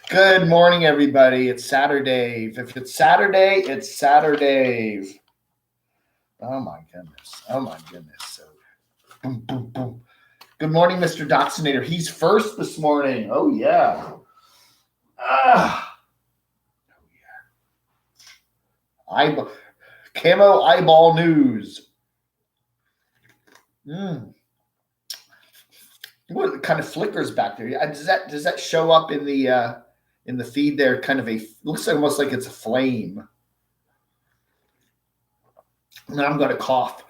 Good morning, everybody. It's SATURDAVE. If it's Saturday, it's SATURDAVE. Oh my goodness. Oh my goodness. So, boom, boom, boom. Good morning, Mr. Doxinator. He's first this morning. Oh yeah. Oh yeah. Camo eyeball news. What kind of flickers back there? Does that show up in the feed there? Kind of looks almost like it's a flame. And I'm going to cough.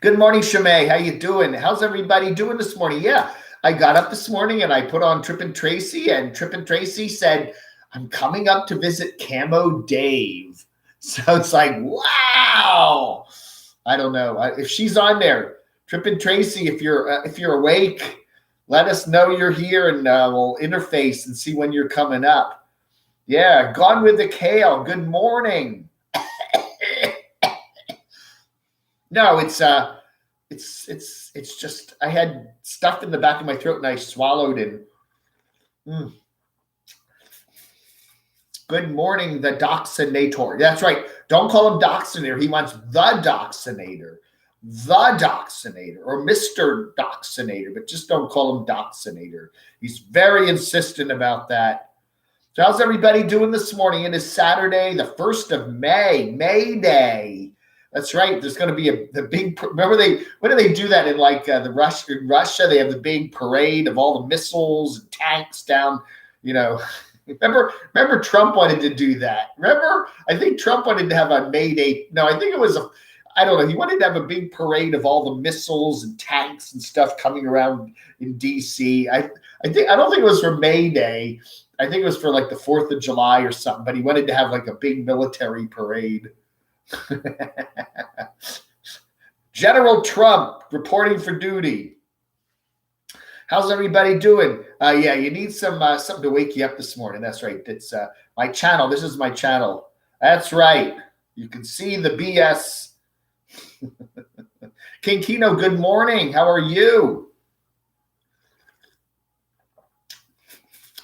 Good morning, Shamay. How you doing? How's everybody doing this morning? Yeah, I got up this morning and I put on Tripp and Tracy, and Tripp and Tracy said, I'm coming up to visit Camo Dave. So it's like, wow. I don't know if she's on there. Tripp and Tracy, if you're awake, let us know you're here, and we'll interface and see when you're coming up. Yeah, Gone with the Kale. Good morning. No, it's just I had stuff in the back of my throat and I swallowed it. Good morning, the Doxinator. That's right. Don't call him Doxinator. He wants the Doxinator, or Mr. Doxinator, but just don't call him Doxinator. He's very insistent about that. So how's everybody doing this morning? It is Saturday, the 1st of May, May Day. That's right. There's going to be the big. Remember when do they do that in in Russia? They have the big parade of all the missiles and tanks down. Remember Trump wanted to do that. Remember, I think Trump wanted to have a May Day. No, I think it was I don't know. He wanted to have a big parade of all the missiles and tanks and stuff coming around in DC. I don't think it was for May Day. I think it was for like the 4th of July or something, but he wanted to have like a big military parade. General Trump reporting for duty. How's everybody doing? Yeah, you need something to wake you up this morning. That's right. It's my channel. This is my channel. That's right. You can see the BS. King Kino, good morning. How are you?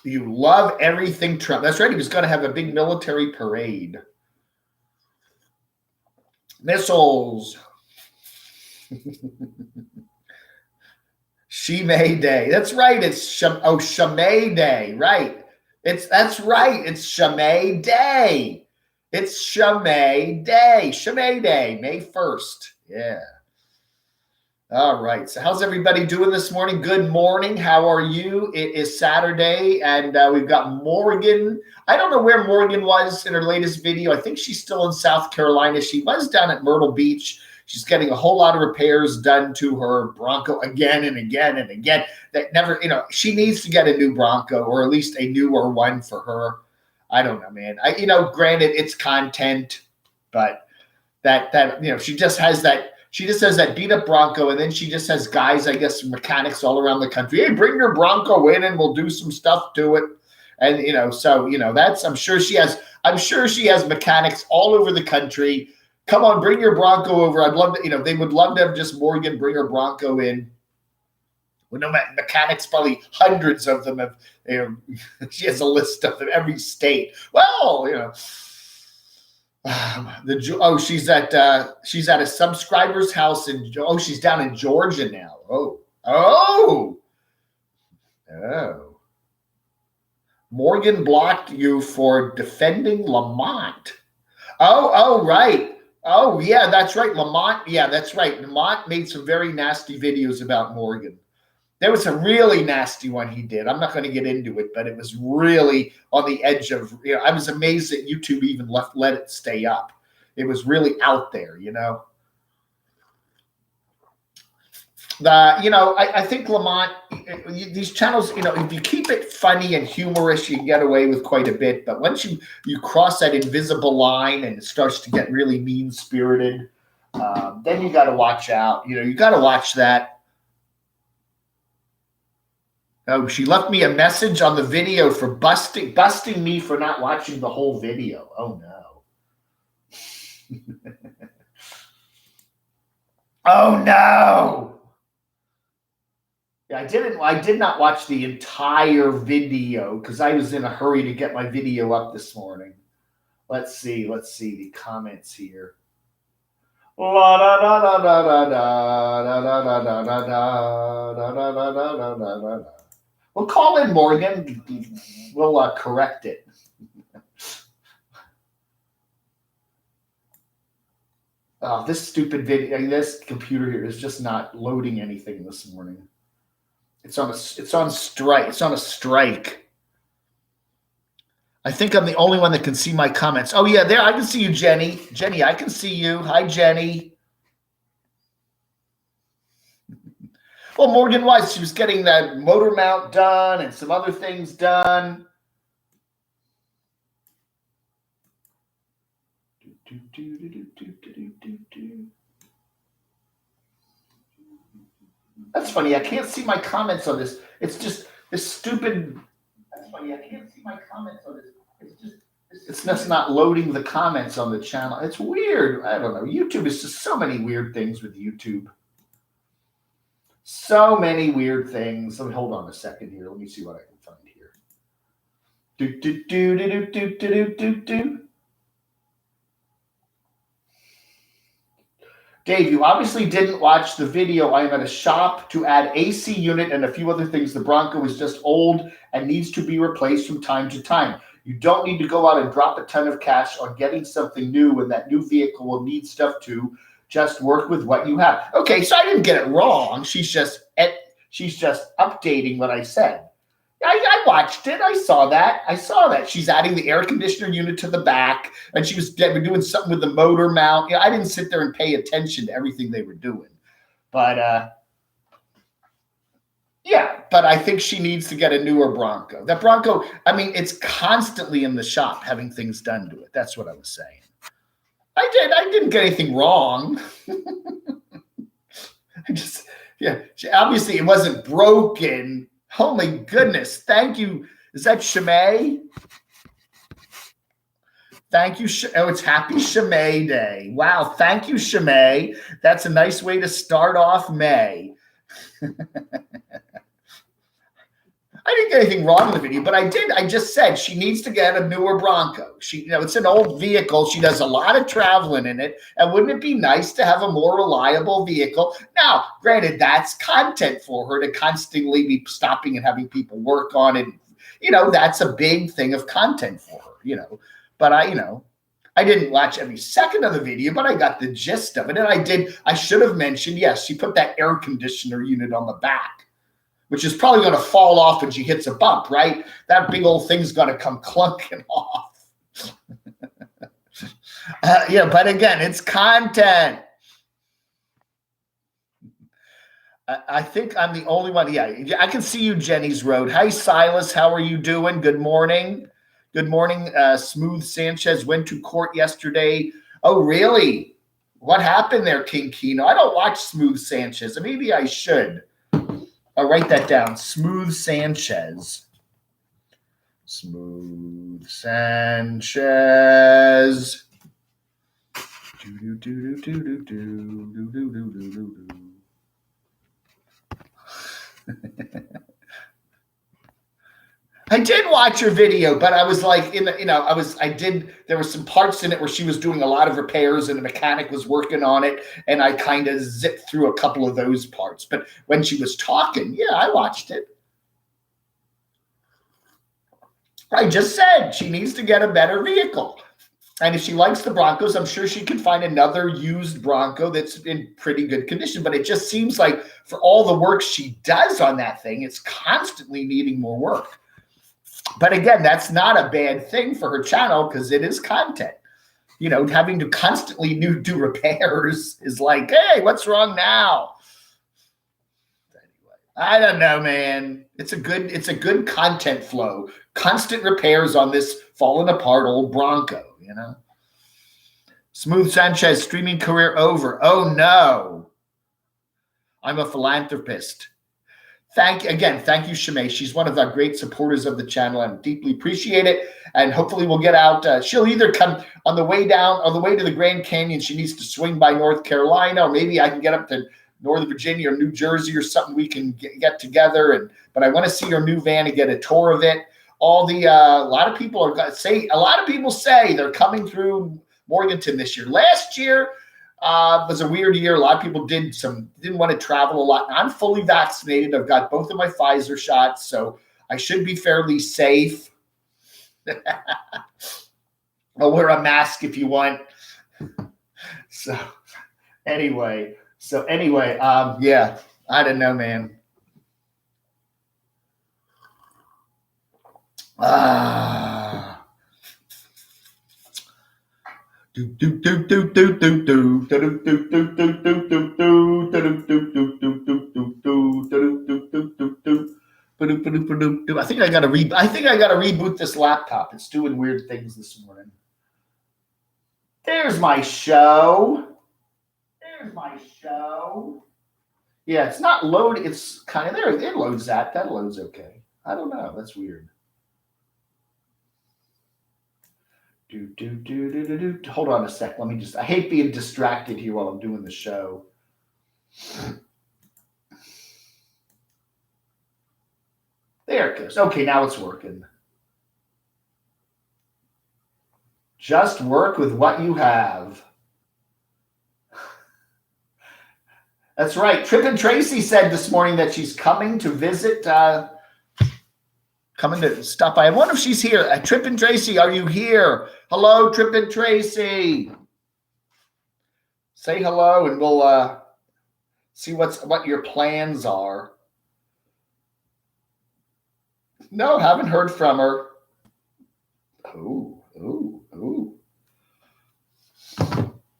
You love everything Trump. That's right. He was going to have a big military parade. Missiles. Shimei Day. That's right. It's Shimei Day. Right. That's right. It's Shimei Day. It's Shimei Day. Shimei Day, May 1st. Yeah. All right. So how's everybody doing this morning? Good morning. How are you? It is Saturday, and we've got Morgan. I don't know where Morgan was in her latest video. I think she's still in South Carolina. She was down at Myrtle Beach. She's getting a whole lot of repairs done to her Bronco again and again and again. That never, she needs to get a new Bronco, or at least a newer one for her. I don't know, man. Granted, it's content, but she just has that. She just has that beat up Bronco, and then she just has guys, I guess, mechanics all around the country. Hey, bring your Bronco in, and we'll do some stuff to it. And that's. I'm sure she has mechanics all over the country. Come on, bring your Bronco over. I'd love to. They would love to have just Morgan bring her Bronco in. Well, no mechanics, probably hundreds of them have. She has a list of them, every state. Well, she's at a subscriber's house she's down in Georgia now. Oh. Morgan blocked you for defending Lamont. Oh, right. Oh, yeah, that's right. Lamont. Yeah, that's right. Lamont made some very nasty videos about Morgan. There was a really nasty one he did. I'm not going to get into it, but it was really on the edge of, I was amazed that YouTube even let it stay up. It was really out there, I think Lamont, these channels, if you keep it funny and humorous, you can get away with quite a bit. But once you cross that invisible line and it starts to get really mean-spirited, then you got to watch out. You got to watch that. Oh, she left me a message on the video for busting me for not watching the whole video. Oh, no. Oh no. Yeah, I did not watch the entire video because I was in a hurry to get my video up this morning. Let's see the comments here. La da da da da da da da da da da da da da da da da. We'll call in Morgan. We'll correct it. Oh, this stupid video. I mean, this computer here is just not loading anything this morning. It's on strike. It's on a strike. I think I'm the only one that can see my comments. Oh yeah, there I can see you, Jenny. Jenny, I can see you. Hi, Jenny. Well, Morgan was. She was getting that motor mount done and some other things done. That's funny. I can't see my comments on this. It's just this stupid. That's funny. I can't see my comments on this. It's just not loading the comments on the channel. It's weird. I don't know. YouTube is just so many weird things with YouTube. So many weird things. Let me hold on a second here. Let me see what I can find here. Dave, you obviously didn't watch the video. I am at a shop to add AC unit and a few other things. The Bronco is just old and needs to be replaced from time to time. You don't need to go out and drop a ton of cash on getting something new when that new vehicle will need stuff too. Just work with what you have. Okay, so I didn't get it wrong. She's just updating what I said. I watched it. I saw that. She's adding the air conditioner unit to the back, and she was doing something with the motor mount. I didn't sit there and pay attention to everything they were doing. But yeah, but I think she needs to get a newer Bronco. That Bronco, I mean, it's constantly in the shop having things done to it. That's what I was saying. I didn't get anything wrong. Obviously it wasn't broken. Oh my goodness. Thank you. Is that Shimei? Thank you. Oh, it's Happy Shimei Day. Wow. Thank you, Shimei. That's a nice way to start off May. I didn't get anything wrong in the video, but I did. I just said she needs to get a newer Bronco. It's an old vehicle. She does a lot of traveling in it. And wouldn't it be nice to have a more reliable vehicle? Now, granted, that's content for her to constantly be stopping and having people work on it. That's a big thing of content for her, But I didn't watch every second of the video, but I got the gist of it. And I should have mentioned, yes, she put that air conditioner unit on the back, which is probably going to fall off when she hits a bump, right? That big old thing's going to come clunking off. But again, it's content. I think I'm the only one. Yeah, I can see you, Jenny's Road. Hi, Silas. How are you doing? Good morning. Good morning. Smooth Sanchez went to court yesterday. Oh, really? What happened there, King Kino? I don't watch Smooth Sanchez. Maybe I should. I'll write that down. Smooth Sanchez. Smooth Sanchez. I did watch her video, but I was like, there were some parts in it where she was doing a lot of repairs and the mechanic was working on it. And I kind of zipped through a couple of those parts. But when she was talking, yeah, I watched it. I just said she needs to get a better vehicle. And if she likes the Broncos, I'm sure she can find another used Bronco that's in pretty good condition. But it just seems like for all the work she does on that thing, it's constantly needing more work. But again, that's not a bad thing for her channel because it is content. Having to constantly do repairs is like, hey, what's wrong now? Anyway, I don't know, man. It's a good content flow. Constant repairs on this fallen apart old Bronco, Smooth Sanchez, streaming career over. Oh no. I'm a philanthropist. Thank you, Shimei. She's one of our great supporters of the channel. I deeply appreciate it. And hopefully we'll get out. She'll either come on the way to the Grand Canyon. She needs to swing by North Carolina, or maybe I can get up to Northern Virginia or New Jersey or something. We can get together. But I want to see her new van and get a tour of it. A lot of people say they're coming through Morganton this year. Last year was a weird year. A lot of people didn't want to travel a lot. I'm fully vaccinated. I've got both of my Pfizer shots, so I should be fairly safe. I'll wear a mask if you want. So anyway, yeah, I don't know, man. I think I got to reboot this laptop. It's doing weird things this morning. There's my show. Yeah, it's not loading. It's kind of there. It loads that. That loads okay. I don't know. That's weird. Hold on a sec. I hate being distracted here while I'm doing the show. There it goes. Okay, now it's working. Just work with what you have. That's right. Tripp and Tracy said this morning that she's coming to visit, coming to stop by. I wonder if she's here. Tripp and Tracy, are you here? Hello, Tripp and Tracy. Say hello, and we'll see what your plans are. No, haven't heard from her. Oh.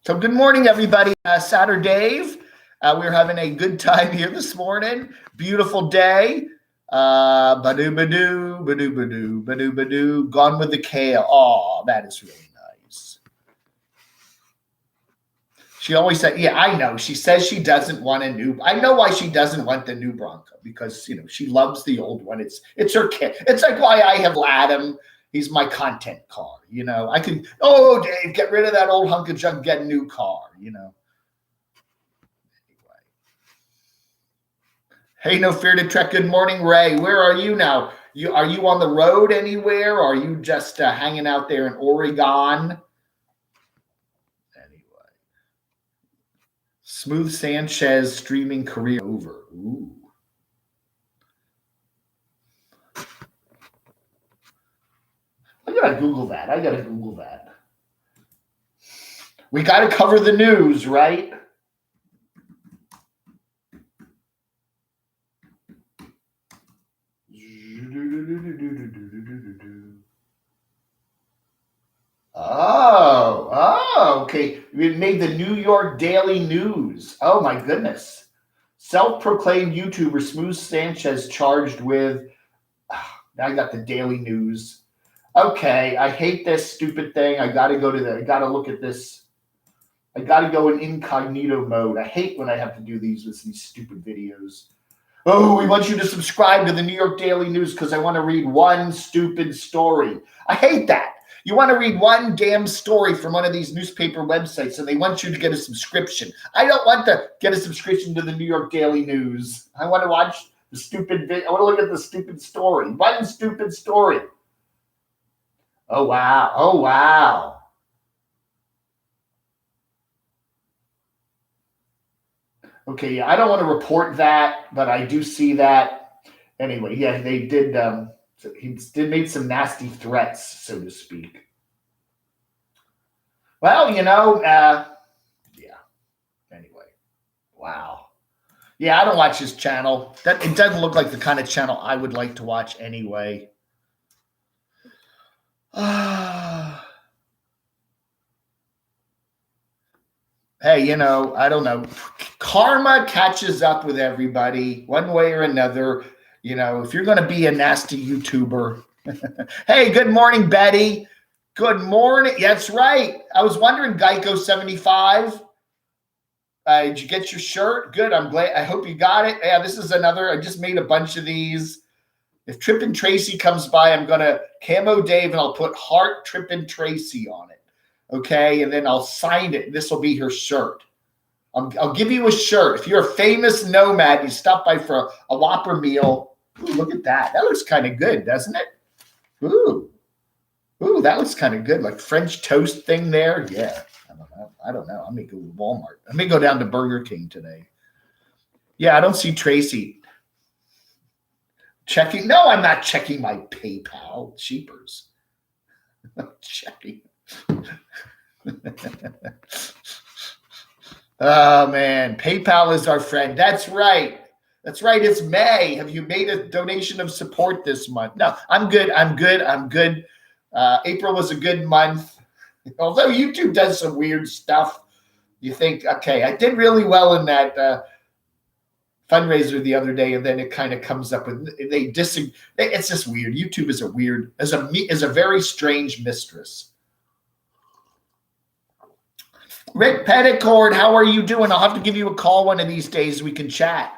So good morning, everybody. SATURDAVE. We're having a good time here this morning. Beautiful day. Badoo, badoo, badoo, badoo, badoo. Gone with the kale. Oh, that is really nice. She always said, yeah, I know. She says she doesn't want a new. I know why she doesn't want the new Bronco, because, she loves the old one. It's her kid. It's like why I have Adam. He's my content car. I can, Dave, get rid of that old hunk of junk, get a new car, Anyway. Hey, no fear to trek. Good morning, Ray. Where are you now? Are you on the road anywhere, or are you just hanging out there in Oregon? Anyway. Smooth Sanchez streaming career over. Ooh. I gotta Google that. We gotta cover the news, right? Oh, okay. We made the New York Daily News. Oh my goodness. Self-proclaimed YouTuber Smooth Sanchez charged with. I got the Daily News. Okay, I hate this stupid thing. I gotta look at this. I gotta go in incognito mode. I hate when I have to do these stupid videos. Oh, we want you to subscribe to the New York Daily News because I want to read one stupid story. I hate that. You want to read one damn story from one of these newspaper websites, and they want you to get a subscription. I don't want to get a subscription to the New York Daily News. I want to watch the stupid video. I want to look at the stupid story. One stupid story. Oh, wow. Okay, yeah, I don't want to report that, but I do see that. Anyway, yeah, they did. He did make some nasty threats, so to speak. Well, yeah. Anyway, wow. Yeah, I don't watch his channel. It doesn't look like the kind of channel I would like to watch anyway. Hey, I don't know. Karma catches up with everybody one way or another. If you're going to be a nasty YouTuber. Hey, good morning, Betty. Good morning. That's right. I was wondering, Geico 75. Did you get your shirt? Good. I'm glad. I hope you got it. Yeah, this is another. I just made a bunch of these. If Tripp and Tracy comes by, I'm going to Camo Dave and I'll put heart Tripp and Tracy on it. Okay. And then I'll sign it. This will be her shirt. I'll give you a shirt. If you're a famous nomad, you stop by for a Whopper meal. Ooh, look at that. That looks kind of good, doesn't it? Ooh, that looks kind of good. Like French toast thing there. Yeah. I don't know. I may go to Walmart. I may go down to Burger King today. Yeah, I don't see Tracy. Checking. No, I'm not checking my PayPal. Cheapers. I'm checking. Oh, man. PayPal is our friend. That's right. That's right. It's May. Have you made a donation of support this month? No, I'm good. April was a good month. Although YouTube does some weird stuff. You think, okay, I did really well in that fundraiser the other day, and then it kind of comes up with they disagree. It's just weird. YouTube is a very strange mistress. Rick Petticord, how are you doing? I'll have to give you a call one of these days. We can chat.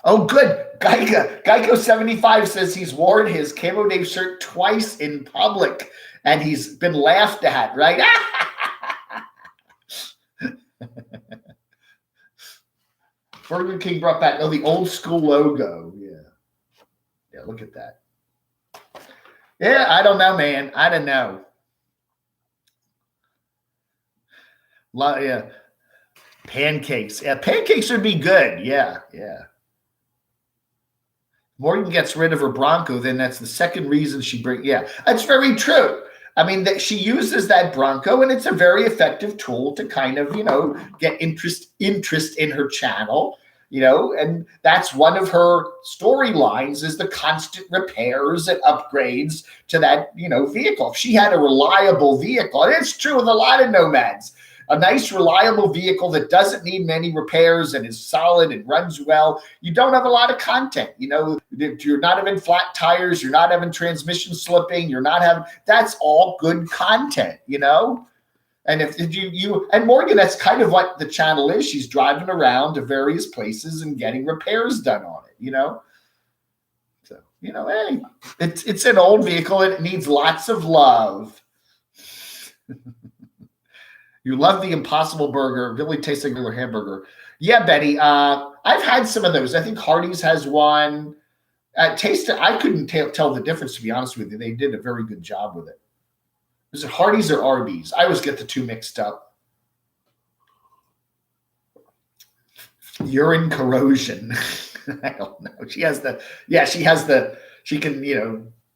Oh, good. Geico75 says he's worn his Camo Dave shirt twice in public, and he's been laughed at, right? Burger King brought back the old school logo. Yeah, look at that. Yeah, I don't know, man. I don't know. Yeah, pancakes. Yeah, pancakes would be good. Yeah. Morgan gets rid of her Bronco, then that's the second reason she brings. Yeah, that's very true. I mean, that she uses that Bronco, and it's a very effective tool to kind of, get interest in her channel, and that's one of her storylines is the constant repairs and upgrades to that, vehicle. If she had a reliable vehicle, and it's true with a lot of nomads, a nice, reliable vehicle that doesn't need many repairs and is solid and runs well, you don't have a lot of content. You're not having flat tires, you're not having transmission slipping, that's all good content, And if you and Morgan, that's kind of what the channel is. She's driving around to various places and getting repairs done on it, So, hey, it's an old vehicle and it needs lots of love. You love the Impossible Burger. It really tastes like a regular hamburger. Yeah, Betty. I've had some of those. I think Hardee's has one. I couldn't tell the difference, to be honest with you. They did a very good job with it. Is it Hardee's or Arby's? I always get the two mixed up. Urine corrosion. I don't know. She can,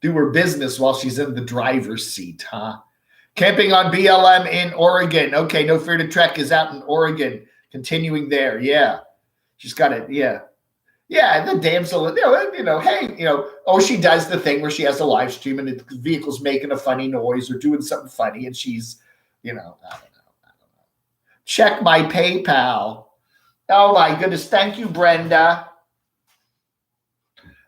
do her business while she's in the driver's seat, huh? Camping on BLM in Oregon. Okay, No Fear to Trek is out in Oregon. Continuing there. Yeah. She's got it. Yeah. Yeah, the damsel, she does the thing where she has a live stream and the vehicle's making a funny noise or doing something funny, and she's, I don't know. Check my PayPal. Oh my goodness. Thank you, Brenda.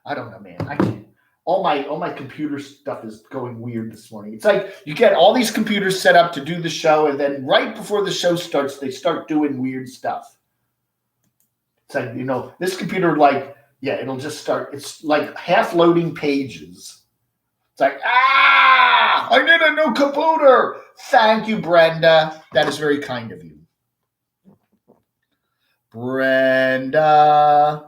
I don't know, man. I can't. All my computer stuff is going weird this morning. It's like you get all these computers set up to do the show, and then right before the show starts, they start doing weird stuff. It's like, this computer, it'll just start. It's like half loading pages. It's like, I need a new computer. Thank you, Brenda. That is very kind of you. Brenda.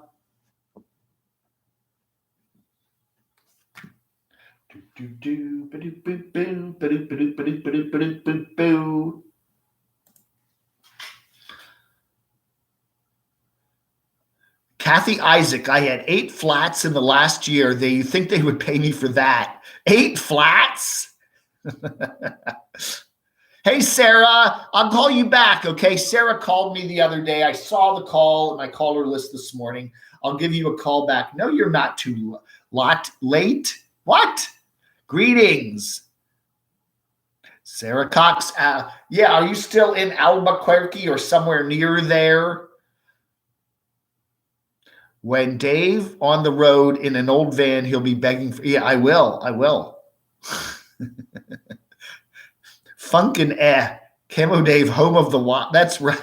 Kathy Isaac, I had 8 flats in the last year. You think they would pay me for that? 8 flats? Hey, Sarah, I'll call you back, okay? Sarah called me the other day. I saw the call in my caller list this morning. I'll give you a call back. No, you're not too late. What? Greetings. Sarah Cox. Are you still in Albuquerque or somewhere near there? When Dave on the road in an old van, he'll be begging for. Yeah, I will. Funkin' Camo Dave, home of the Watt. That's right.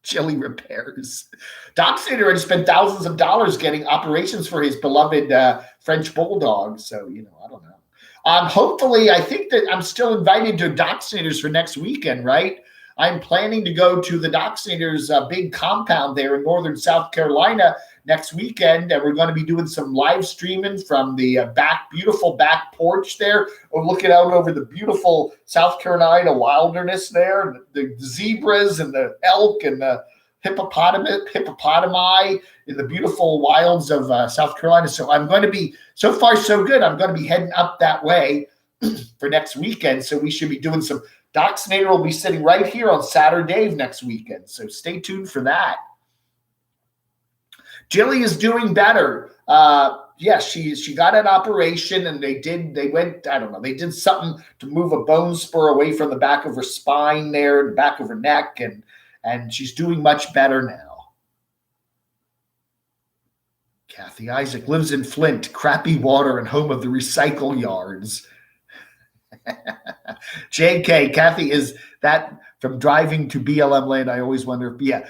Chili repairs. Dachshund already spent thousands of dollars getting operations for his beloved French bulldog. So, I don't know. Hopefully, I think that I'm still invited to Dachshunders for next weekend, right? I'm planning to go to the Dachshunders big compound there in northern South Carolina next weekend, and we're going to be doing some live streaming from the beautiful back porch there, looking out over the beautiful South Carolina wilderness there, the zebras and the elk and the hippopotami in the beautiful wilds of South Carolina. So I'm going to be, so far so good, I'm going to be heading up that way for next weekend. So we should be doing some, Dachshund will be sitting right here on SATURDAVE next weekend. So stay tuned for that. Jilly is doing better. Yes, she got an operation, and they did something to move a bone spur away from the back of her spine there, the back of her neck, and she's doing much better now. Kathy Isaac lives in Flint, crappy water and home of the recycle yards. JK, Kathy, is that from driving to BLM land? I always wonder if,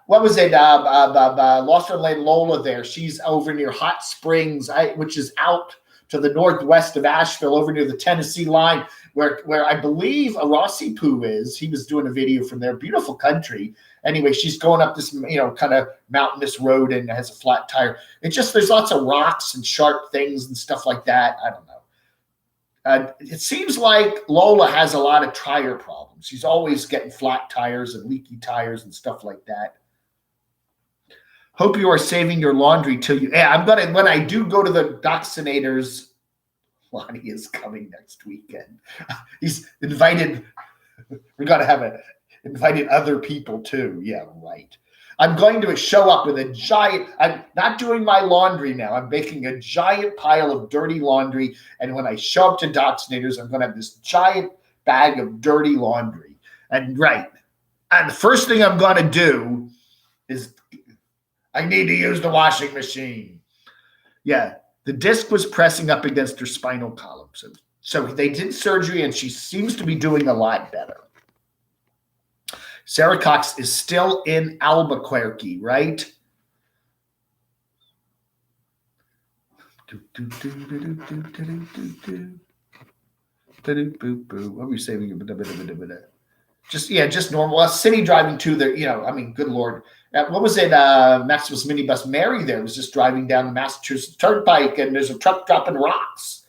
what was it? Lost her lady Lola there. She's over near Hot Springs, which is out to the northwest of Asheville, over near the Tennessee line, where I believe a Rossi Poo is. He was doing a video from there. Beautiful country. Anyway, she's going up this, kind of mountainous road and has a flat tire. It's just, there's lots of rocks and sharp things and stuff like that. I don't know. It seems like Lola has a lot of tire problems. She's always getting flat tires and leaky tires and stuff like that. Hope you are saving your laundry till you. Yeah, I'm gonna, when I do go to the Dachshunders, Lonnie is coming next weekend. He's invited. We're gonna have invited other people too. Yeah, right. I'm going to show up with a giant, I'm not doing my laundry now. I'm making a giant pile of dirty laundry. And when I show up to Dachshunders, I'm going to have this giant bag of dirty laundry. And the first thing I'm going to do is I need to use the washing machine. Yeah, the disc was pressing up against her spinal column. So they did surgery, and she seems to be doing a lot better. Sarah Cox is still in Albuquerque, right? What are we saying? Just normal. City driving to the, good Lord. What was it? Maximus minibus Mary there was just driving down the Massachusetts Turnpike, and there's a truck dropping rocks.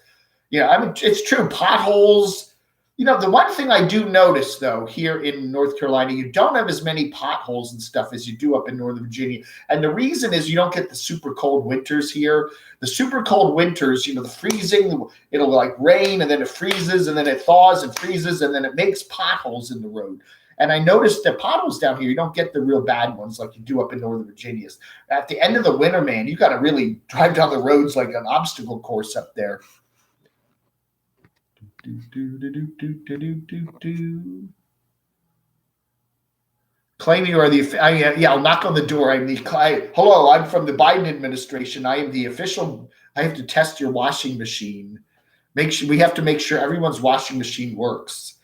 It's true. Potholes. The one thing I do notice, though, here in North Carolina, you don't have as many potholes and stuff as you do up in Northern Virginia. And the reason is you don't get the super cold winters here. The super cold winters, the freezing, it'll like rain, and then it freezes, and then it thaws and freezes, and then it makes potholes in the road. And I noticed that potholes down here, you don't get the real bad ones like you do up in Northern Virginia. At the end of the winter, man, you got to really drive down the roads like an obstacle course up there. Claim you are I'll knock on the door. Hello, I'm from the Biden administration. I am the official. I have to test your washing machine. We have to make sure everyone's washing machine works.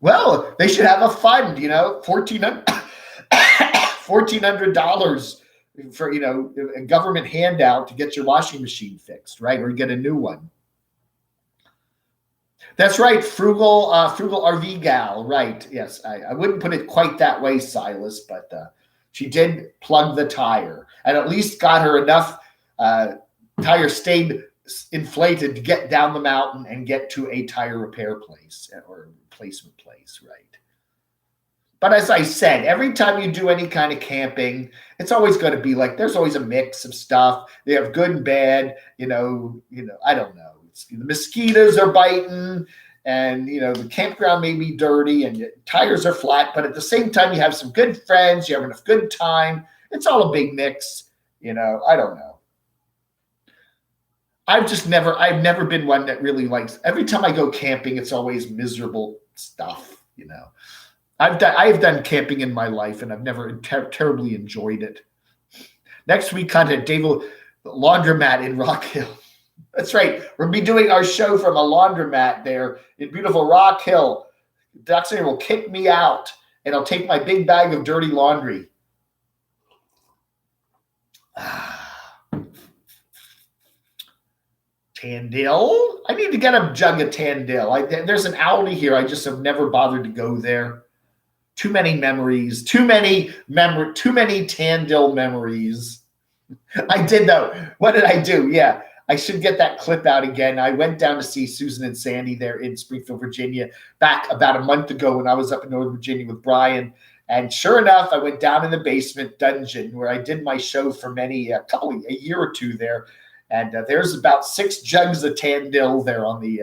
Well, they should have a fund, $1,400 for, a government handout to get your washing machine fixed, right? Or get a new one. That's right. Frugal RV gal. Right. Yes. I wouldn't put it quite that way, Silas, but she did plug the tire and at least got her enough tire stayed inflated to get down the mountain and get to a tire repair place or replacement place. Right. But as I said, every time you do any kind of camping, it's always going to be like there's always a mix of stuff. They have good and bad. I don't know. The mosquitoes are biting, and the campground may be dirty, and your tires are flat. But at the same time, you have some good friends. You have enough good time. It's all a big mix. I don't know. I've never been one that really likes. Every time I go camping, it's always miserable stuff. I've done camping in my life, and I've never terribly enjoyed it. Next week, contact David Laundromat in Rock Hill. That's right. We'll be doing our show from a laundromat there in beautiful Rock Hill. Dr. will kick me out, and I'll take my big bag of dirty laundry. Tandil? I need to get a jug of Tandil. There's an Aldi here. I just have never bothered to go there. Too many memories. Too many Tandil memories. I did though. What did I do? Yeah. I should get that clip out again. I went down to see Susan and Sandy there in Springfield, Virginia, back about a month ago when I was up in Northern Virginia with Brian. And sure enough, I went down in the basement dungeon where I did my show for a year or two there. And there's about 6 jugs of Tandil there on the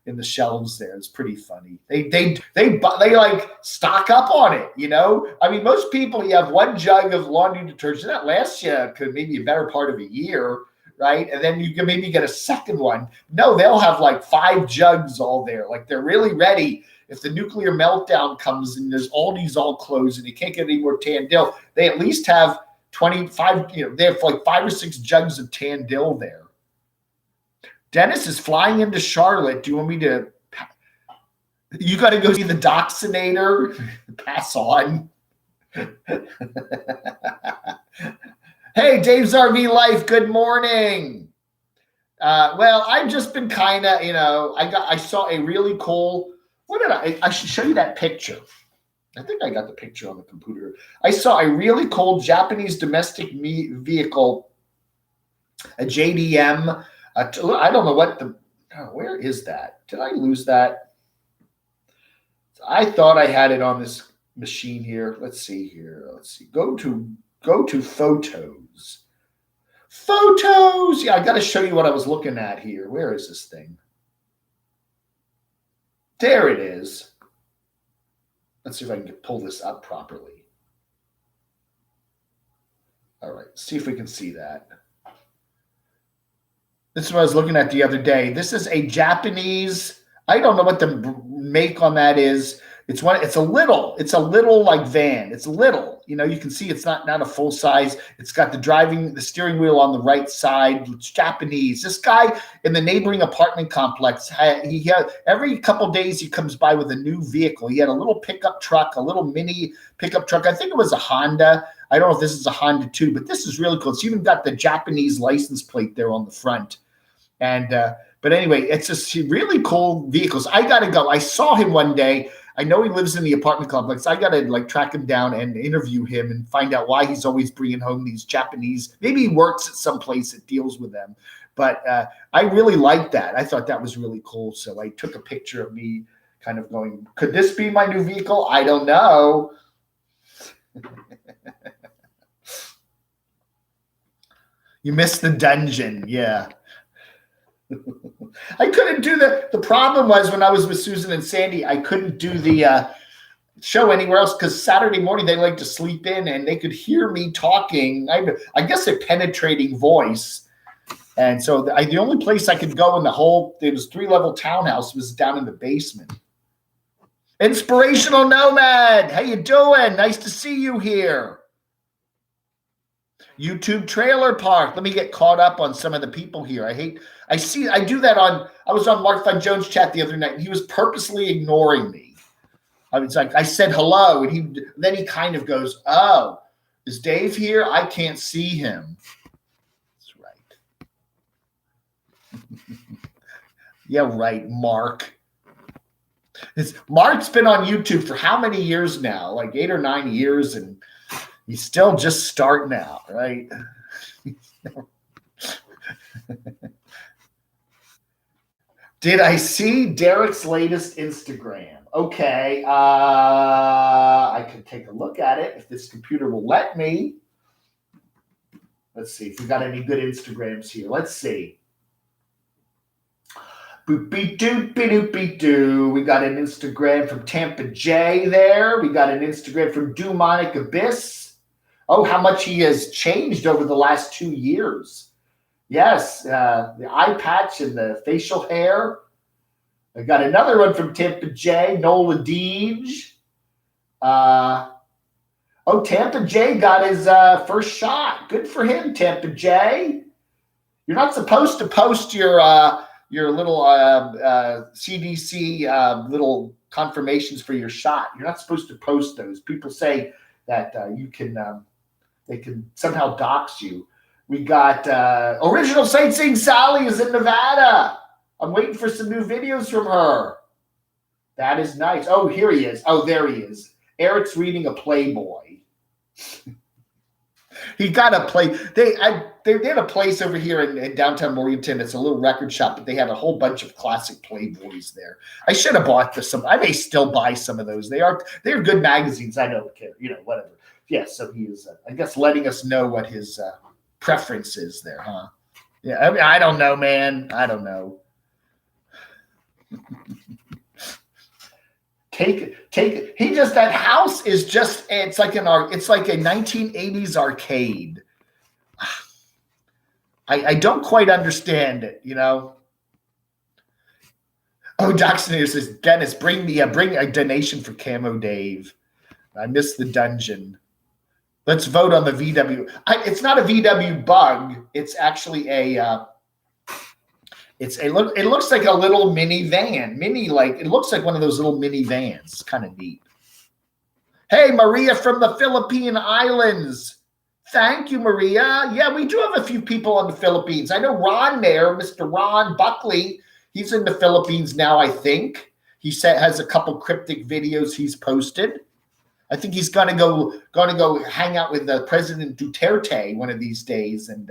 in the shelves there. It's pretty funny. They like stock up on it, you know. I mean, most people, you have 1 jug of laundry detergent that lasts you maybe a better part of a year. Right? And then you can maybe get a second one. No, they'll have like 5 jugs all there. Like they're really ready. If the nuclear meltdown comes and there's Aldi's all closed and you can't get any more Tandil, they at least have 25, they have like 5 or 6 jugs of Tandil there. Dennis is flying into Charlotte. Do you want me to? You got to go see the Doxinator. Pass on. Hey, Dave's RV Life, good morning. Well, I've just been kind of, I saw a really cool, I should show you that picture. I think I got the picture on the computer. I saw a really cool Japanese domestic vehicle, a JDM. I don't know where is that? Did I lose that? I thought I had it on this machine here. Let's see here. Go to photos. Photos. Yeah, I got to show you what I was looking at here. Where is this thing? There it is. Let's see if I can pull this up properly. All right, see if we can see that. This is what I was looking at the other day. This is a Japanese, I don't know what the make on that is. It's a little like van. It's little, you can see it's not a full size. It's got the steering wheel on the right side. It's Japanese. This guy in the neighboring apartment complex, every couple of days he comes by with a new vehicle. He had a little pickup truck, a little mini pickup truck. I think it was a Honda. I don't know if this is a Honda too, but this is really cool. It's even got the Japanese license plate there on the front. And but anyway, it's just really cool vehicles. I got to go. I saw him one day. I know he lives in the apartment complex. I got to track him down and interview him and find out why he's always bringing home these Japanese. Maybe he works at some place that deals with them. But I really liked that. I thought that was really cool. So I took a picture of me kind of going, could this be my new vehicle? I don't know. You missed the dungeon. Yeah. I couldn't do the problem was when I was with Susan and Sandy, I couldn't do the show anywhere else because Saturday morning they like to sleep in and they could hear me talking. I guess a penetrating voice. And so the only place I could go in it was 3-level townhouse was down in the basement. Inspirational Nomad. How you doing? Nice to see you here. YouTube Trailer Park. Let me get caught up on some of the people here. I do that I was on Mark Von Jones' chat the other night, and he was purposely ignoring me. I was like, I said hello, and then he kind of goes, oh, is Dave here? I can't see him. That's right. Yeah, right, Mark. Mark's been on YouTube for how many years now? Like 8 or 9 years, and he's still just starting out, right? Did I see Derek's latest Instagram? Okay, I could take a look at it if this computer will let me. Let's see if we got any good Instagrams here. Let's see. Boopy-doopy-doopy-doo. We got an Instagram from Tampa J there. We got an Instagram from Demonic Abyss. Oh, how much he has changed over the last 2 years. Yes, the eye patch and the facial hair. I got another one from Tampa J, Nola Deej. Tampa J got his first shot. Good for him, Tampa J. You're not supposed to post your little CDC little confirmations for your shot. You're not supposed to post those. People say that they can somehow dox you. We got Original Sightseeing Sally is in Nevada. I'm waiting for some new videos from her. That is nice. Oh, here he is. Oh, there he is. Eric's reading a Playboy. He got a play. They had a place over here in downtown Morganton. It's a little record shop, but they had a whole bunch of classic Playboys there. I should have bought some. I may still buy some of those. They're good magazines. I don't care. Whatever. Yeah. So he is, I guess, letting us know what his preference is there, huh? Yeah. I mean, I don't know, man. I don't know. That house is just, it's like a 1980s arcade. I don't quite understand it, Oh, Doxinator says, Dennis, bring a donation for Camo Dave. I missed the dungeon. Let's vote on the VW. It's not a VW bug. It's actually it looks like a little minivan. It looks like one of those little minivans. It's kind of neat. Hey, Maria from the Philippine Islands. Thank you, Maria. Yeah, we do have a few people on the Philippines. I know Ron there, Mr. Ron Buckley. He's in the Philippines now, I think. He has a couple cryptic videos he's posted. I think he's gonna go hang out with President Duterte one of these days, and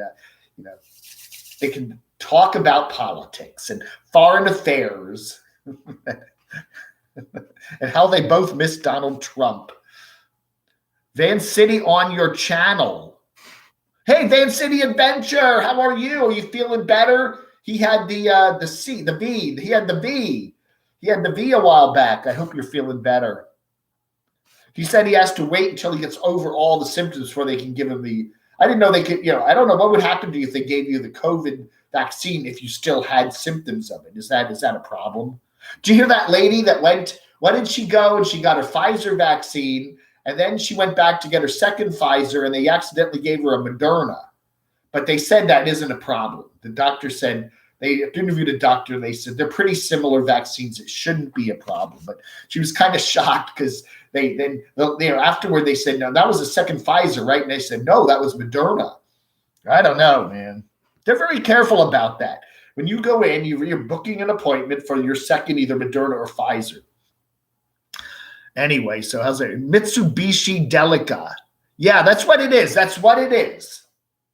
they can talk about politics and foreign affairs and how they both miss Donald Trump. Van City on your channel. Hey, Van City Adventure, how are you? Are you feeling better? He had the V. He had the V. He had the V a while back. I hope you're feeling better. He said he has to wait until he gets over all the symptoms before they can give him the. I didn't know they could. I don't know what would happen to you if they gave you the COVID vaccine if you still had symptoms of it. Is that a problem? Did you hear that lady that went? Why did she go and she got her Pfizer vaccine, and then she went back to get her second Pfizer, and they accidentally gave her a Moderna. But they said that isn't a problem. The doctor said. They interviewed a doctor, and they said they're pretty similar vaccines. It shouldn't be a problem. But she was kind of shocked because afterward they said, no, that was the second Pfizer, right? And they said, no, that was Moderna. I don't know, man. They're very careful about that. When you go in, you're booking an appointment for your second, either Moderna or Pfizer. Anyway, so how's it? Mitsubishi Delica. Yeah, that's what it is. That's what it is.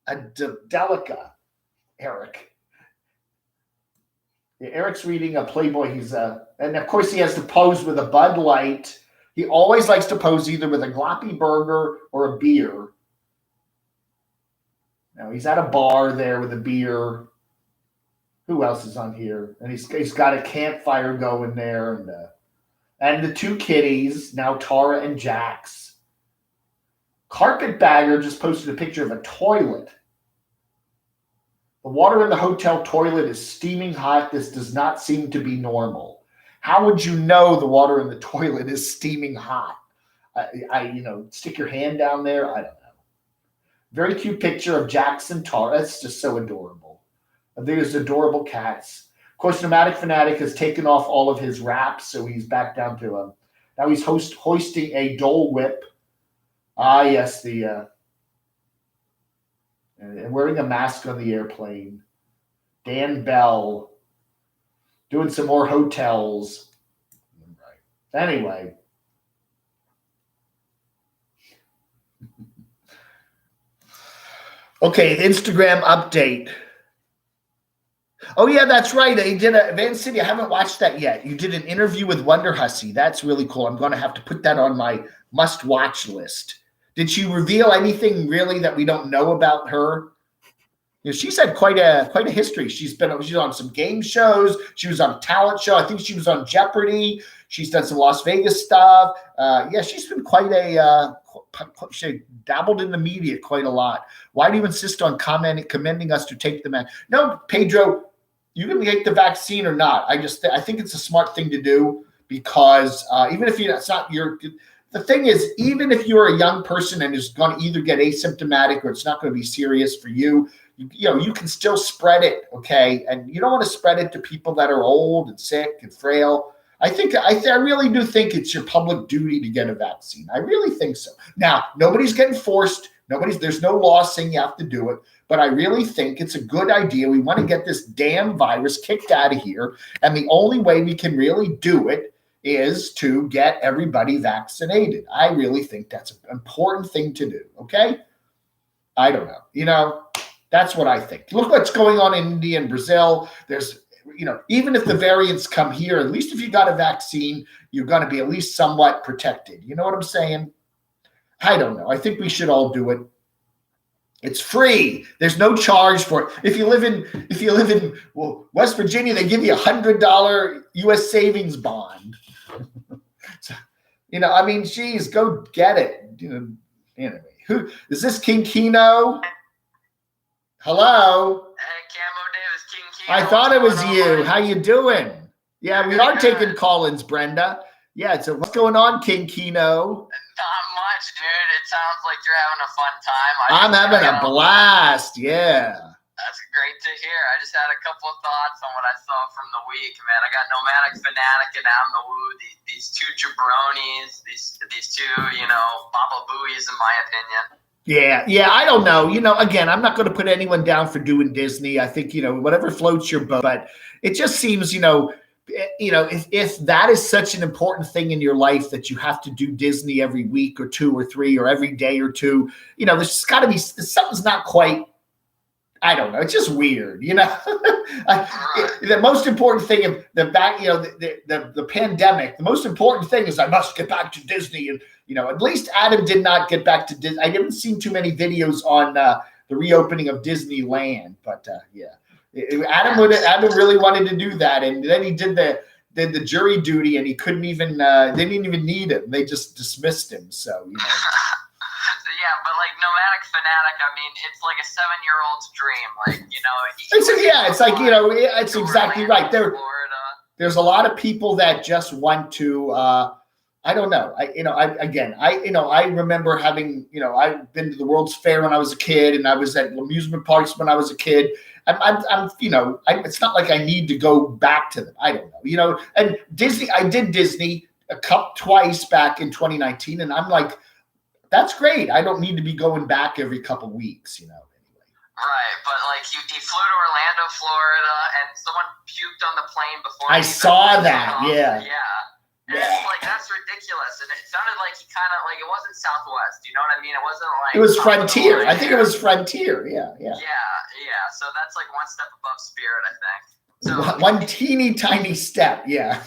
A Delica, Eric. Yeah, Eric's reading a Playboy. And of course he has to pose with a Bud Light. He always likes to pose either with a gloppy burger or a beer. Now he's at a bar there with a beer. Who else is on here? And he's got a campfire going there, and the two kitties, now Tara and Jax. Carpetbagger just posted a picture of a toilet. The water in the hotel toilet is steaming hot. This does not seem to be normal. How would you know the water in the toilet is steaming hot? Stick your hand down there. I don't know. Very cute picture of Jackson Tara. That's just so adorable. There's adorable cats. Of course, Nomadic Fanatic has taken off all of his wraps, so he's back down to now he's hoisting a Dole Whip. Ah, yes, and wearing a mask on the airplane. Dan Bell doing some more hotels. Right. Anyway. Okay, Instagram update. Oh, yeah, that's right. He did Van City. I haven't watched that yet. You did an interview with Wonder Hussy. That's really cool. I'm going to have to put that on my must-watch list. Did she reveal anything really that we don't know about her? She's had quite a history. She's on some game shows. She was on a talent show. I think she was on Jeopardy. She's done some Las Vegas stuff. She's been she dabbled in the media quite a lot. Why do you insist on commending us to take the man? No, Pedro, you can take the vaccine or not. I think it's a smart thing to do because even if it's not your. The thing is, even if you're a young person and is going to either get asymptomatic or it's not going to be serious for you, you can still spread it, okay? And you don't want to spread it to people that are old and sick and frail. I really do think it's your public duty to get a vaccine. I really think so. Now, nobody's getting forced. There's no law saying you have to do it, but I really think it's a good idea. We want to get this damn virus kicked out of here. And the only way we can really do it is to get everybody vaccinated. I really think that's an important thing to do. Okay. I don't know. That's what I think. Look what's going on in India and Brazil. There's, even if the variants come here, at least if you got a vaccine, you're going to be at least somewhat protected. You know what I'm saying? I don't know. I think we should all do it. It's free. There's no charge for it. If you live in West Virginia, they give you $100 U.S. savings bond. So, geez, go get it. Anyway, who is this? King Kino? Hello. Hey, Camo Davis, King Kino. I thought it was you. How you doing? Yeah, we are taking call-ins, Brenda. Yeah. So what's going on, King Kino? Not much, dude. It sounds like you're having a fun time. I'm having a blast. Yeah. That's great to hear. I just had a couple of thoughts on what I saw from the week, man. I got Nomadic Fanatic and Adam the Woo, these two jabronis, these two, Baba Booies, in my opinion. Yeah. I don't know. Again, I'm not going to put anyone down for doing Disney. I think, whatever floats your boat. But it just seems, if that is such an important thing in your life that you have to do Disney every week or two or three or every day or two, there's got to be something's not quite. I don't know. It's just weird, The most important thing of the pandemic, the most important thing is I must get back to Disney. And, at least Adam did not get back to Disney. I haven't seen too many videos on the reopening of Disneyland, but Adam really wanted to do that. And then he did the jury duty and he couldn't even, they didn't even need him. They just dismissed him. So, Yeah, but like Nomadic Fanatic, it's like a 7-year-old's dream. It's exactly right. There's a lot of people that just want to. I don't know. I remember having. I've been to the World's Fair when I was a kid, and I was at amusement parks when I was a kid. It's not like I need to go back to them. I don't know. And Disney. I did Disney twice back in 2019, and I'm like. That's great. I don't need to be going back every couple weeks, anyway. Right, but like he flew to Orlando, Florida, and someone puked on the plane before. I saw that. Yeah. And it's like that's ridiculous. And it sounded like he kind of like it wasn't Southwest. You know what I mean? It wasn't like it was Frontier. I think it was Frontier. Yeah. So that's like one step above Spirit, I think. So one teeny tiny step. Yeah.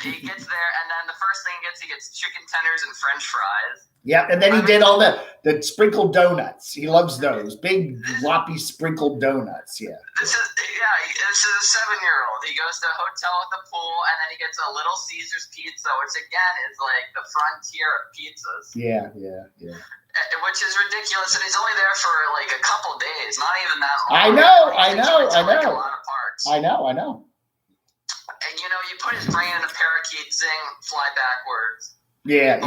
He gets there, and then the first thing he gets chicken tenders and French fries. Yeah, and then he did all the sprinkled donuts. He loves those big floppy sprinkled donuts. Yeah. This is a 7-year-old. He goes to a hotel with a pool, and then he gets a Little Caesars pizza, which again is like the frontier of pizzas. Yeah. Which is ridiculous, and he's only there for like a couple days, not even that long. I know. Like a lot of parts. I know. And you put his brain in a parakeet, zing, fly backwards. Yeah.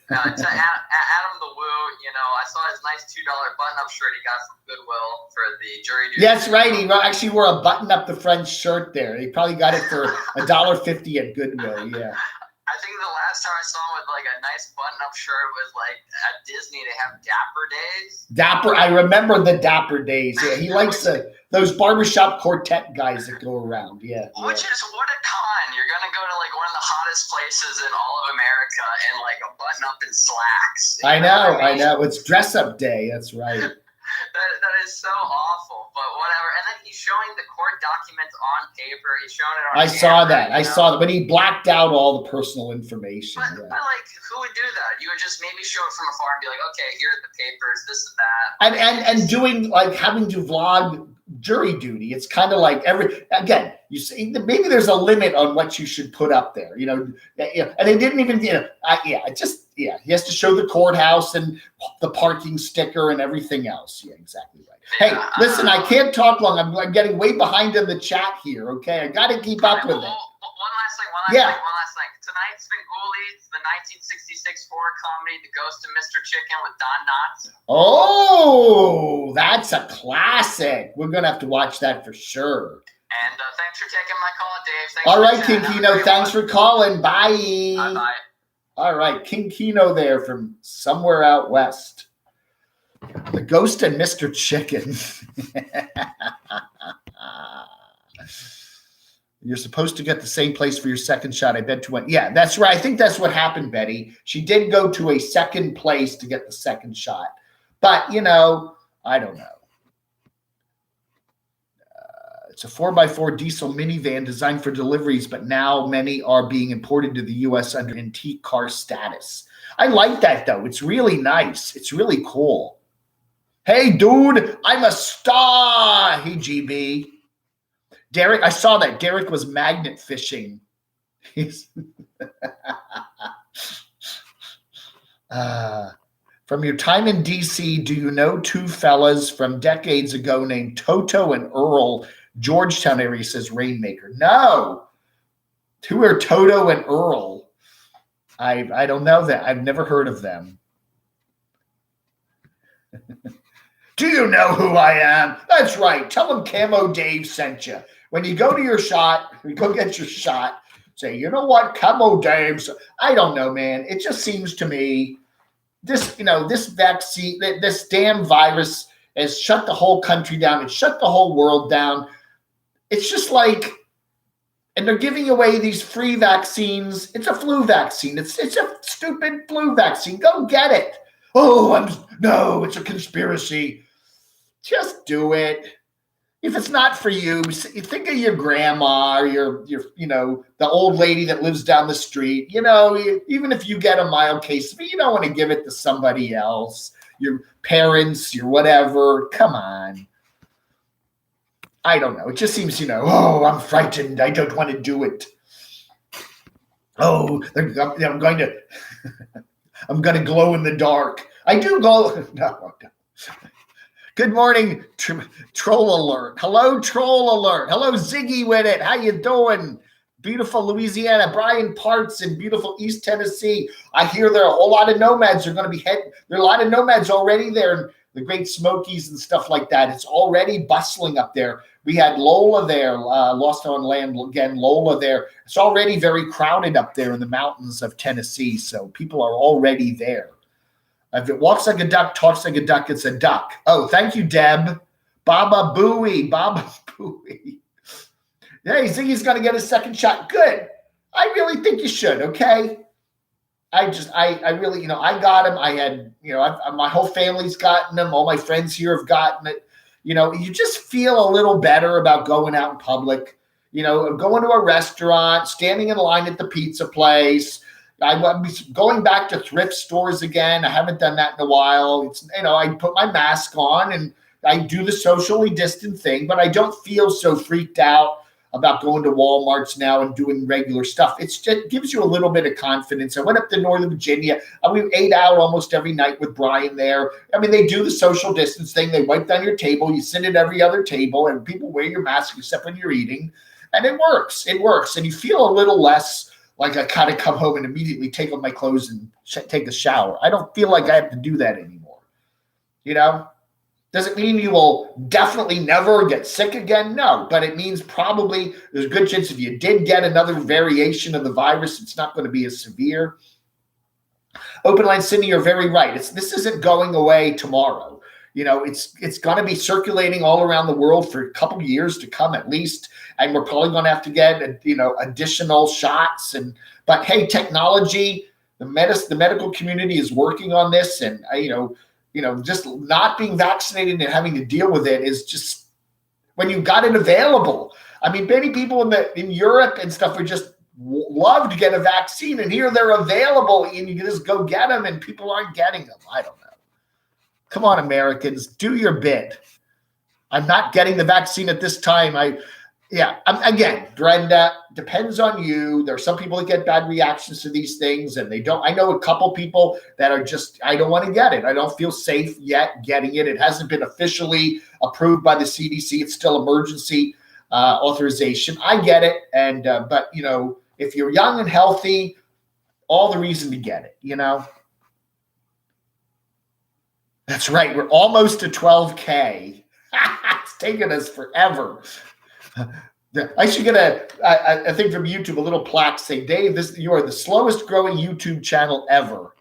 To Adam the Woo, I saw his nice $2 button-up shirt he got from Goodwill for the jury duty. That's right. He actually wore a button-up the French shirt there. He probably got it for $1.50 at Goodwill. Yeah. I think the last time I saw him with like a nice button-up shirt was like at Disney. They have Dapper Days. I remember the Dapper Days. Yeah, he likes those barbershop quartet guys that go around. Yeah. Which is what a con. You're gonna go to like one of the hottest places in all of America and like a button-up and slacks. I know. It's dress-up day. That's right. That is so awful, but whatever. And then he's showing the court documents on paper. He's showing it on I saw that, but he blacked out all the personal information. But like, who would do that? You would just maybe show it from afar and be like, okay, here are the papers, this and that. And doing like having to vlog jury duty. It's kind of like you see, maybe there's a limit on what you should put up there, and they didn't even, he has to show the courthouse and the parking sticker and everything else. Yeah, exactly right. Hey, listen, I can't talk long. I'm getting way behind in the chat here. Okay. I got to keep up with it. One last thing. tonight's Svengoolie, the 1966 horror comedy, The Ghost of Mr. Chicken with Don Knotts. Oh, that's a classic. We're going to have to watch that for sure. And thanks for taking my call, Dave. Thanks all right, King Kino, thanks for calling. Bye. Bye-bye. All right, King Kino there from somewhere out west. The Ghost and Mr. Chicken. You're supposed to get the same place for your second shot. I bet you went. Yeah, that's right. I think that's what happened, Betty. She did go to a second place to get the second shot. But, you know, I don't know. It's a 4x4 diesel minivan designed for deliveries, but now many are being imported to the U.S. under antique car status. I like that, though. It's really nice. It's really cool. Hey, dude, I'm a star. Hey, GB. Derek, I saw that. Derek was magnet fishing. He's from your time in D.C., do you know two fellas from decades ago named Toto and Earl, Georgetown area, says Rainmaker? No. Who are Toto and Earl? I don't know that. I've never heard of them. Do you know who I am? That's right. Tell them Camo Dave sent you. When you go to your shot, you go get your shot, say, you know what, Camo Dave. I don't know, man. It just seems to me this vaccine, this damn virus has shut the whole country down. It shut the whole world down. It's just like, and they're giving away these free vaccines. It's a flu vaccine. It's a stupid flu vaccine. Go get it. Oh, no, it's a conspiracy. Just do it. If it's not for you, think of your grandma or your the old lady that lives down the street. You know, even if you get a mild case, but you don't want to give it to somebody else, your parents, your whatever. Come on. I don't know. It just seems, oh, I'm frightened. I don't want to do it. Oh, I'm going to I'm going to glow in the dark. I do glow. No. Good morning, Troll Alert. Hello, Troll Alert. Hello, Ziggy with it. How you doing? Beautiful Louisiana. Brian Parts in beautiful East Tennessee. I hear there are a whole lot of nomads. There are a lot of nomads already there in the Great Smokies and stuff like that. It's already bustling up there. We had Lola there, Lost on Land again, Lola there. It's already very crowded up there in the mountains of Tennessee, so people are already there. If it walks like a duck, talks like a duck, it's a duck. Oh, thank you, Deb. Baba Booey. Hey, Ziggy's going to get a second shot. Good. I really think you should, okay? I really, I got him. I had, my whole family's gotten them. All my friends here have gotten it. You just feel a little better about going out in public, going to a restaurant, standing in line at the pizza place. I'm going back to thrift stores again. I haven't done that in a while. It's, I put my mask on and I do the socially distant thing, but I don't feel so freaked out about going to Walmarts now and doing regular stuff. It gives you a little bit of confidence. I went up to Northern Virginia. We ate out almost every night with Brian there. I mean, they do the social distance thing. They wipe down your table. You sit at every other table and people wear your mask except when you're eating. And it works. It works. And you feel a little less like I kind of come home and immediately take off my clothes and take a shower. I don't feel like I have to do that anymore. Does it mean you will definitely never get sick again? No, but it means probably there's a good chance if you did get another variation of the virus, it's not going to be as severe. Open Line Sydney, you're very right. This isn't going away tomorrow. It's going to be circulating all around the world for a couple of years to come at least, and we're probably going to have to get additional shots. But hey, technology, the medical community is working on this, and just not being vaccinated and having to deal with it is just when you got it available. I mean, many people in Europe and stuff would just love to get a vaccine, and here they're available, and you can just go get them, and people aren't getting them. I don't know. Come on, Americans, do your bit. I'm not getting the vaccine at this time. Again, Brenda, depends on you. There are some people that get bad reactions to these things, and they don't. I know a couple people that are just, I don't want to get it. I don't feel safe yet getting it. It hasn't been officially approved by the CDC. It's still emergency authorization. I get it, but if you're young and healthy, all the reason to get it, That's right. We're almost to 12K. It's taken us forever. I should get I think from YouTube, a little plaque saying, Dave, you are the slowest growing YouTube channel ever.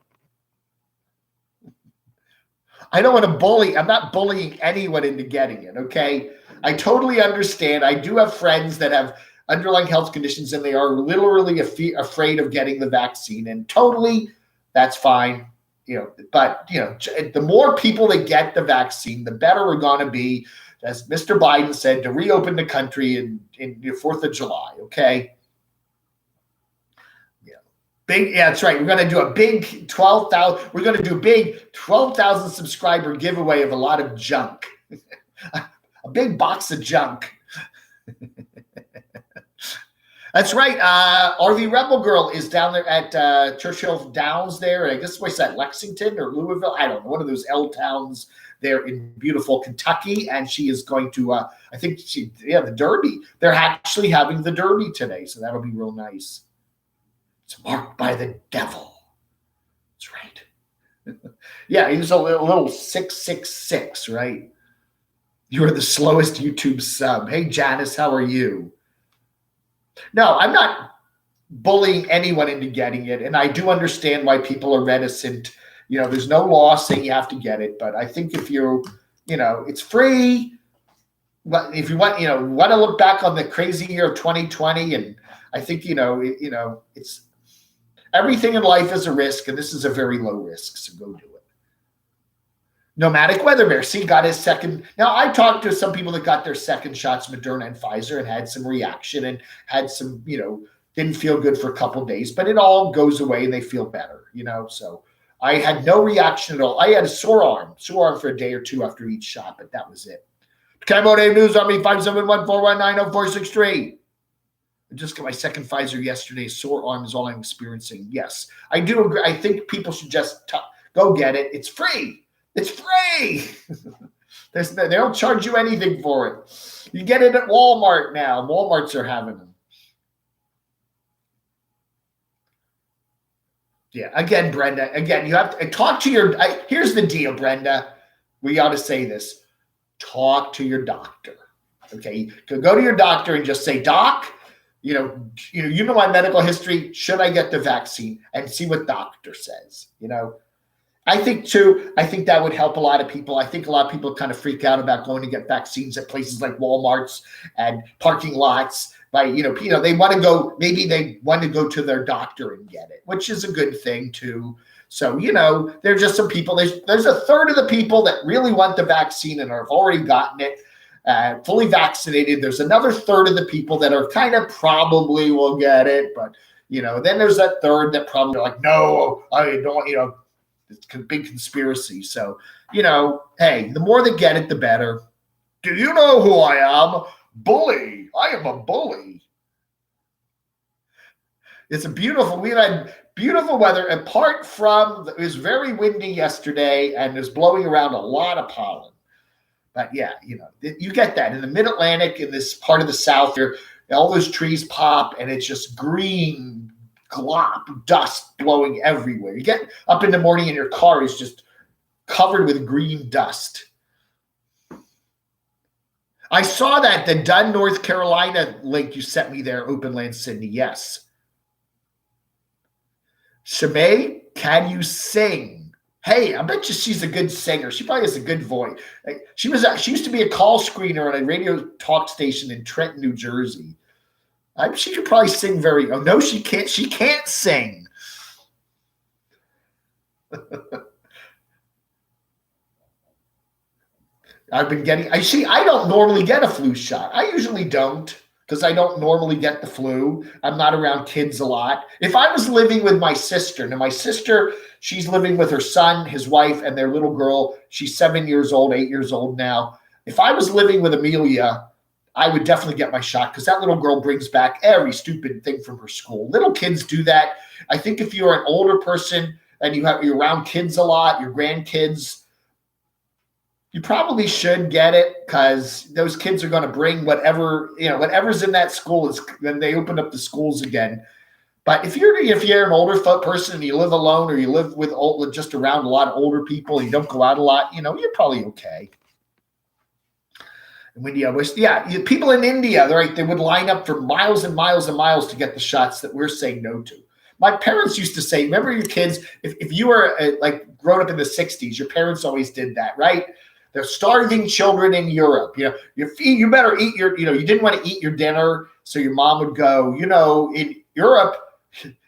I don't want to bully. I'm not bullying anyone into getting it, okay? I totally understand. I do have friends that have underlying health conditions and they are literally afraid of getting the vaccine, and totally that's fine. But the more people that get the vaccine, the better we're going to be, as Mr. Biden said, to reopen the country in the 4th of July, okay? That's right. We're going to do a big 12,000. We're going to do a big 12,000 subscriber giveaway of a lot of junk, a big box of junk. That's right. RV Rebel Girl is down there at Churchill Downs there. I guess what's that, Lexington or Louisville? I don't know. One of those L towns there in beautiful Kentucky. And she is going to, I think the Derby. They're actually having the Derby today. So that'll be real nice. It's marked by the devil. That's right. Yeah, he's a little 666, right? You are the slowest YouTube sub. Hey, Janice, how are you? No, I'm not bullying anyone into getting it. And I do understand why people are reticent. There's no law saying you have to get it. But I think if it's free. But if you want to look back on the crazy year of 2020, and I think, it's everything in life is a risk, and this is a very low risk, so go do it. Nomadic Weather Bear, got his second. Now, I talked to some people that got their second shots, Moderna and Pfizer, and had some reaction and had some, didn't feel good for a couple of days, but it all goes away and they feel better, So I had no reaction at all. I had a sore arm for a day or two after each shot, but that was it. Camo Dave News Army 571-419-0463. I just got my second Pfizer yesterday. Sore arm is all I'm experiencing. Yes, I do agree. I think people should just go get it. It's free. It's free. They don't charge you anything for it. You get it at Walmart now. Walmarts are having them. Yeah, again, Brenda. Again, you have to talk to your. Here's the deal, Brenda. We ought to say this. Talk to your doctor. Okay, go to your doctor and just say, Doc, you know my medical history. Should I get the vaccine? And see what doctor says. I think that would help a lot of people. I think a lot of people kind of freak out about going to get vaccines at places like Walmarts and parking lots. They want to go. Maybe they want to go to their doctor and get it, which is a good thing too. So there's just some people. There's a third of the people that really want the vaccine and have already gotten it. Fully vaccinated. There's another third of the people that are kind of probably will get it, but then there's that third that probably are like, no, I don't. It's a big conspiracy. So hey, the more they get it, the better. Do you know who I am? Bully. I am a bully. It's a beautiful. We had beautiful weather. Apart from it was very windy yesterday, and it was blowing around a lot of pollen. But yeah, you get that in the Mid-Atlantic, in this part of the South here, all those trees pop and it's just green glop dust blowing everywhere. You get up in the morning and your car is just covered with green dust. I saw the Dunn, North Carolina link you sent me there, Open Land Sydney. Yes. Shemay, can you sing? Hey, I bet you she's a good singer. She probably has a good voice. She used to be a call screener on a radio talk station in Trenton, New Jersey. She could probably sing very. Oh no, she can't. She can't sing. I've been getting. I don't normally get a flu shot. I usually don't, because I don't normally get the flu. I'm not around kids a lot. If I was living with my sister, now my sister, she's living with her son, his wife, and their little girl. She's 7 years old, 8 years old now. If I was living with Amelia, I would definitely get my shot, because that little girl brings back every stupid thing from her school. Little kids do that. I think if you're an older person and you're around kids a lot, your grandkids, you probably should get it, because those kids are going to bring whatever's in that school. When they open up the schools again, But if you're an older person and you live alone or you live with just around a lot of older people and you don't go out a lot, you're probably okay. In India, people in India, they would line up for miles and miles and miles to get the shots that we're saying no to. My parents used to say, remember your kids, if you were grown up in the 60s, your parents always did that, right? They're starving children in Europe. You better eat you didn't want to eat your dinner. So your mom would go, in Europe,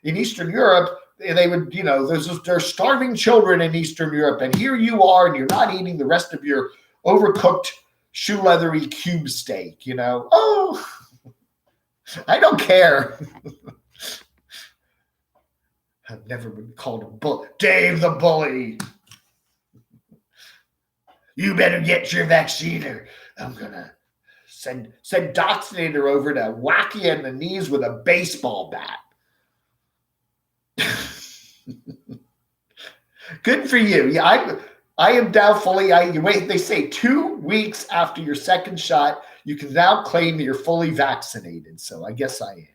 in Eastern Europe, they would, there's starving children in Eastern Europe. And here you are, and you're not eating the rest of your overcooked shoe leathery cube steak, Oh, I don't care. I've never been called a bull. Dave the bully. You better get your vaccine or I'm going to send Doxinator over to whack you in the knees with a baseball bat. Good for you. Yeah, I am doubtfully. They say 2 weeks after your second shot, you can now claim that you're fully vaccinated. So I guess I am.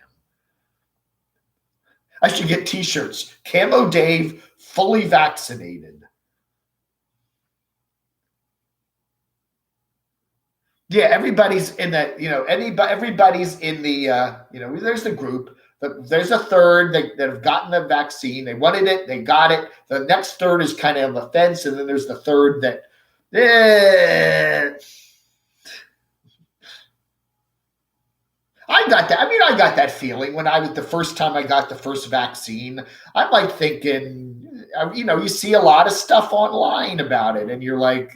I should get T-shirts. Camo Dave, fully vaccinated. Yeah, everybody's in that. Everybody's in the. There's the group. There's a third that have gotten the vaccine. They wanted it. They got it. The next third is kind of a fence, and then there's the third that. I got that. I got that feeling when the first time I got the first vaccine. I'm thinking, you see a lot of stuff online about it, and you're like,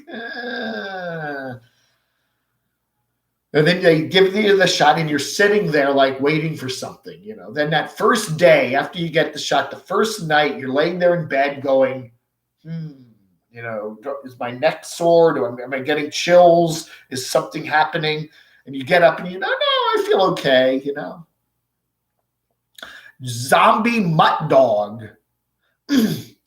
And then they give you the shot, and you're sitting there waiting for something. Then that first day after you get the shot, the first night, you're laying there in bed going, is my neck sore? Am I getting chills? Is something happening? And you get up and no, I feel okay, Zombie Mutt Dog.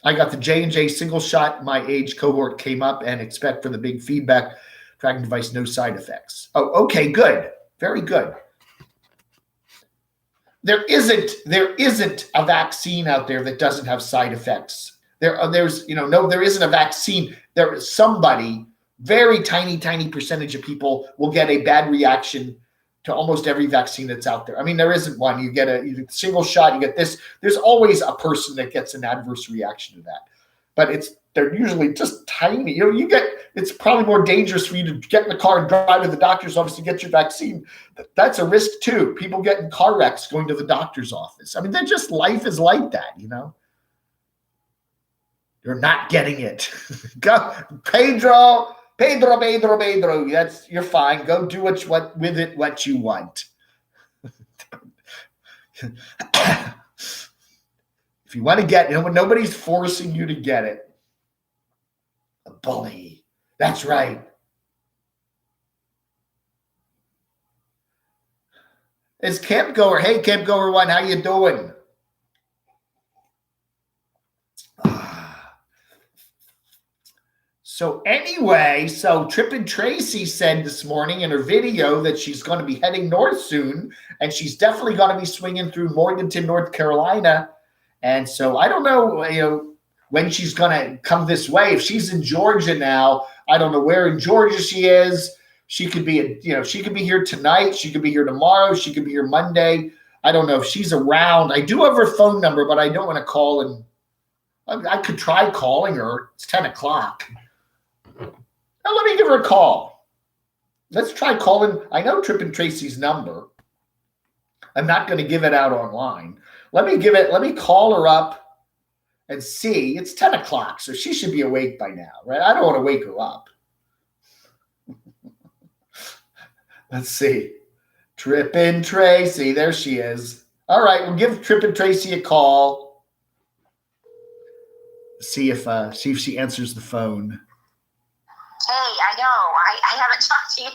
I got the J&J single shot. My age cohort came up and expect for the big feedback. Tracking device, no side effects. Oh, okay, good. Very good. There isn't a vaccine out there that doesn't have side effects. There isn't a vaccine. There is somebody, very tiny percentage of people will get a bad reaction to almost every vaccine that's out there. There isn't one. You get a single shot, you get this. There's always a person that gets an adverse reaction to that. But they're usually just tiny. It's probably more dangerous for you to get in the car and drive to the doctor's office to get your vaccine. That's a risk too. People get in car wrecks going to the doctor's office. They're just, life is like that, You're not getting it. Go, Pedro. You're fine. Go do what you want. If you want to get it, nobody's forcing you to get it. A bully. That's right. It's Camp Goer. Hey, Camp Goer 1, how you doing? So anyway, Tripp and Tracy said this morning in her video that she's going to be heading north soon, and she's definitely going to be swinging through Morganton, North Carolina. And so I don't know, when she's going to come this way. If she's in Georgia now, I don't know where in Georgia she is. She could be, she could be here tonight. She could be here tomorrow. She could be here Monday. I don't know if she's around. I do have her phone number, but I don't want to call, and I could try calling her. It's 10 o'clock. Now let me give her a call. Let's try calling. I know Tripp and Tracy's number. I'm not going to give it out online. Let me call her up and see. It's 10 o'clock, so she should be awake by now, right? I don't want to wake her up. Let's see. Tripp and Tracy. There she is. All right, we'll give Tripp and Tracy a call. See if she answers the phone. Hey, I know. I haven't talked to you.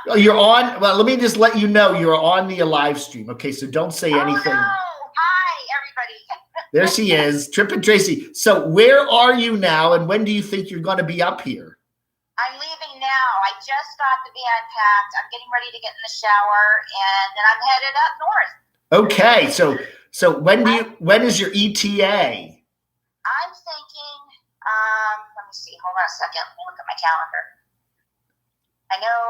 Oh, you're on. Well, let me just let you know you're on the live stream. Okay, so don't say anything. Oh, no. Hi, everybody. There she is, Tripp and Tracy. So where are you now, and when do you think you're going to be up here? I'm leaving now. I just got the van packed. I'm getting ready to get in the shower, and then I'm headed up north. Okay, So when is your ETA? I'm thinking, let me see, hold on a second. Let me look at my calendar. I know,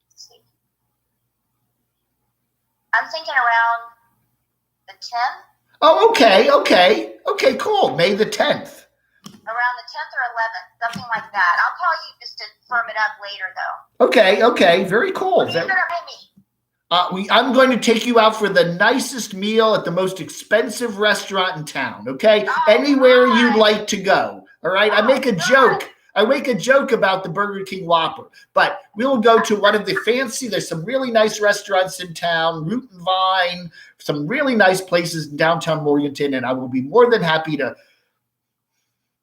let's see. I'm thinking around the 10th. Oh, okay, cool. May the 10th. Around the 10th or 11th, something like that. I'll call you just to firm it up later, though. Okay, very cool. What are you going to pay me? I'm going to take you out for the nicest meal at the most expensive restaurant in town. Okay, anywhere you'd like to go. All right. I make a joke. I make a joke about the Burger King Whopper, but we'll go to one of the fancy. There's some really nice restaurants in town, Root and Vine, some really nice places in downtown Morganton, and I will be more than happy to.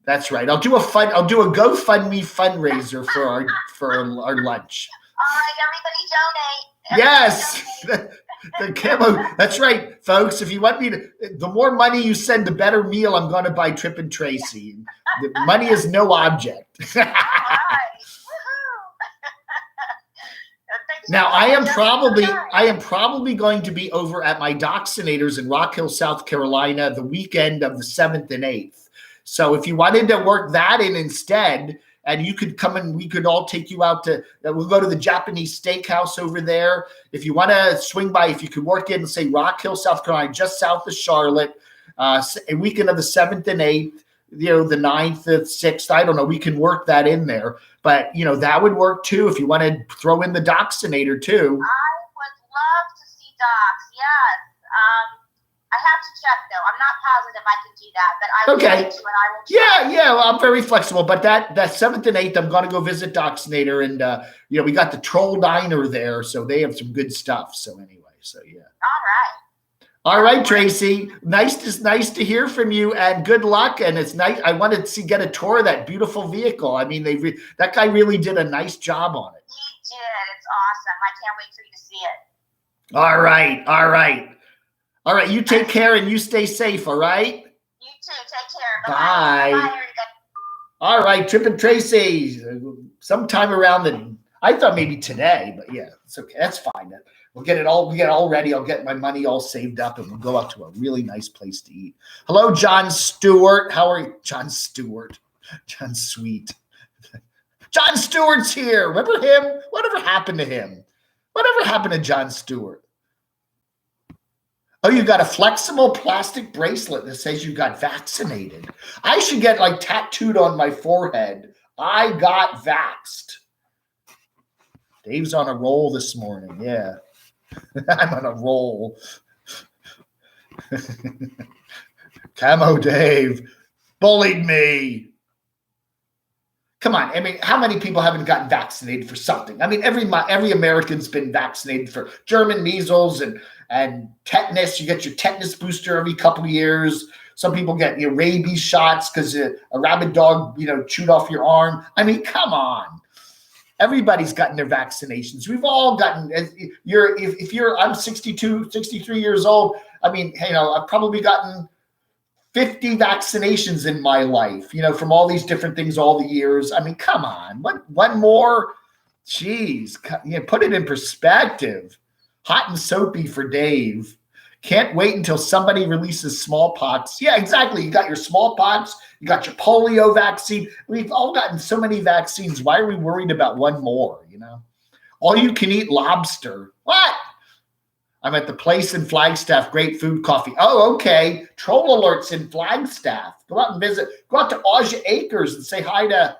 That's right. I'll do a GoFundMe fundraiser for our lunch. All right, everybody donate. Yes. The Camo. That's right, folks. If you want me to, the more money you send, the better meal I'm going to buy Tripp and Tracy. The money is no object. All right. Now I am probably going to be over at my Vaccinators in Rock Hill, South Carolina, the weekend of the 7th and 8th. So if you wanted to work that in instead, and you could come and we could all take you out to, we'll go to the Japanese steakhouse over there. If you want to swing by, if you could work in, say, Rock Hill, South Carolina, just south of Charlotte, a weekend of the 7th and 8th, the 9th, the 6th, I don't know, we can work that in there. But, that would work too if you want to throw in the Vaccinator too. I would love to see docs, yes. I have to check though. I'm not positive I can do that, but I will check and I will check. Yeah. Well, I'm very flexible. But that 7th and 8th, I'm going to go visit Vaccinator, and we got the Troll Diner there, so they have some good stuff. So anyway, yeah. All right, Tracy. Nice to hear from you, and good luck. And it's nice. I wanted to get a tour of that beautiful vehicle. I mean, that guy really did a nice job on it. He did. It's awesome. I can't wait for you to see it. All right, you take care and you stay safe, all right? You too. Take care. Bye. Bye, everybody. All right, Tripp and Tracy, sometime around I thought maybe today, but yeah, it's okay. That's fine. We'll get it all ready. I'll get my money all saved up, and we'll go out to a really nice place to eat. Hello, John Stewart. How are you? John Stewart. John Sweet. John Stewart's here. Remember him? Whatever happened to him? Whatever happened to John Stewart? Oh, you got a flexible plastic bracelet that says you got vaccinated. I should get tattooed on my forehead. I got vaxxed. Dave's on a roll this morning. Yeah. I'm on a roll. Camo Dave bullied me. Come on. I mean, how many people haven't gotten vaccinated for something? I mean, every American's been vaccinated for German measles and tetanus. You get your tetanus booster every couple of years. Some people get rabies shots because a rabid dog, chewed off your arm. I mean, come on. Everybody's gotten their vaccinations. We've all gotten, I'm 62, 63 years old. I mean, I've probably gotten 50 vaccinations in my life, from all these different things, all the years. I mean, come on. One more? Jeez, put it in perspective. Hot and soapy for Dave. Can't wait until somebody releases smallpox. Yeah, exactly. You got your smallpox. You got your polio vaccine. We've all gotten so many vaccines. Why are we worried about one more, All you can eat lobster. What? I'm at the place in Flagstaff. Great food, coffee. Oh, okay. Troll alerts in Flagstaff. Go out and visit. Go out to Aja Acres and say hi to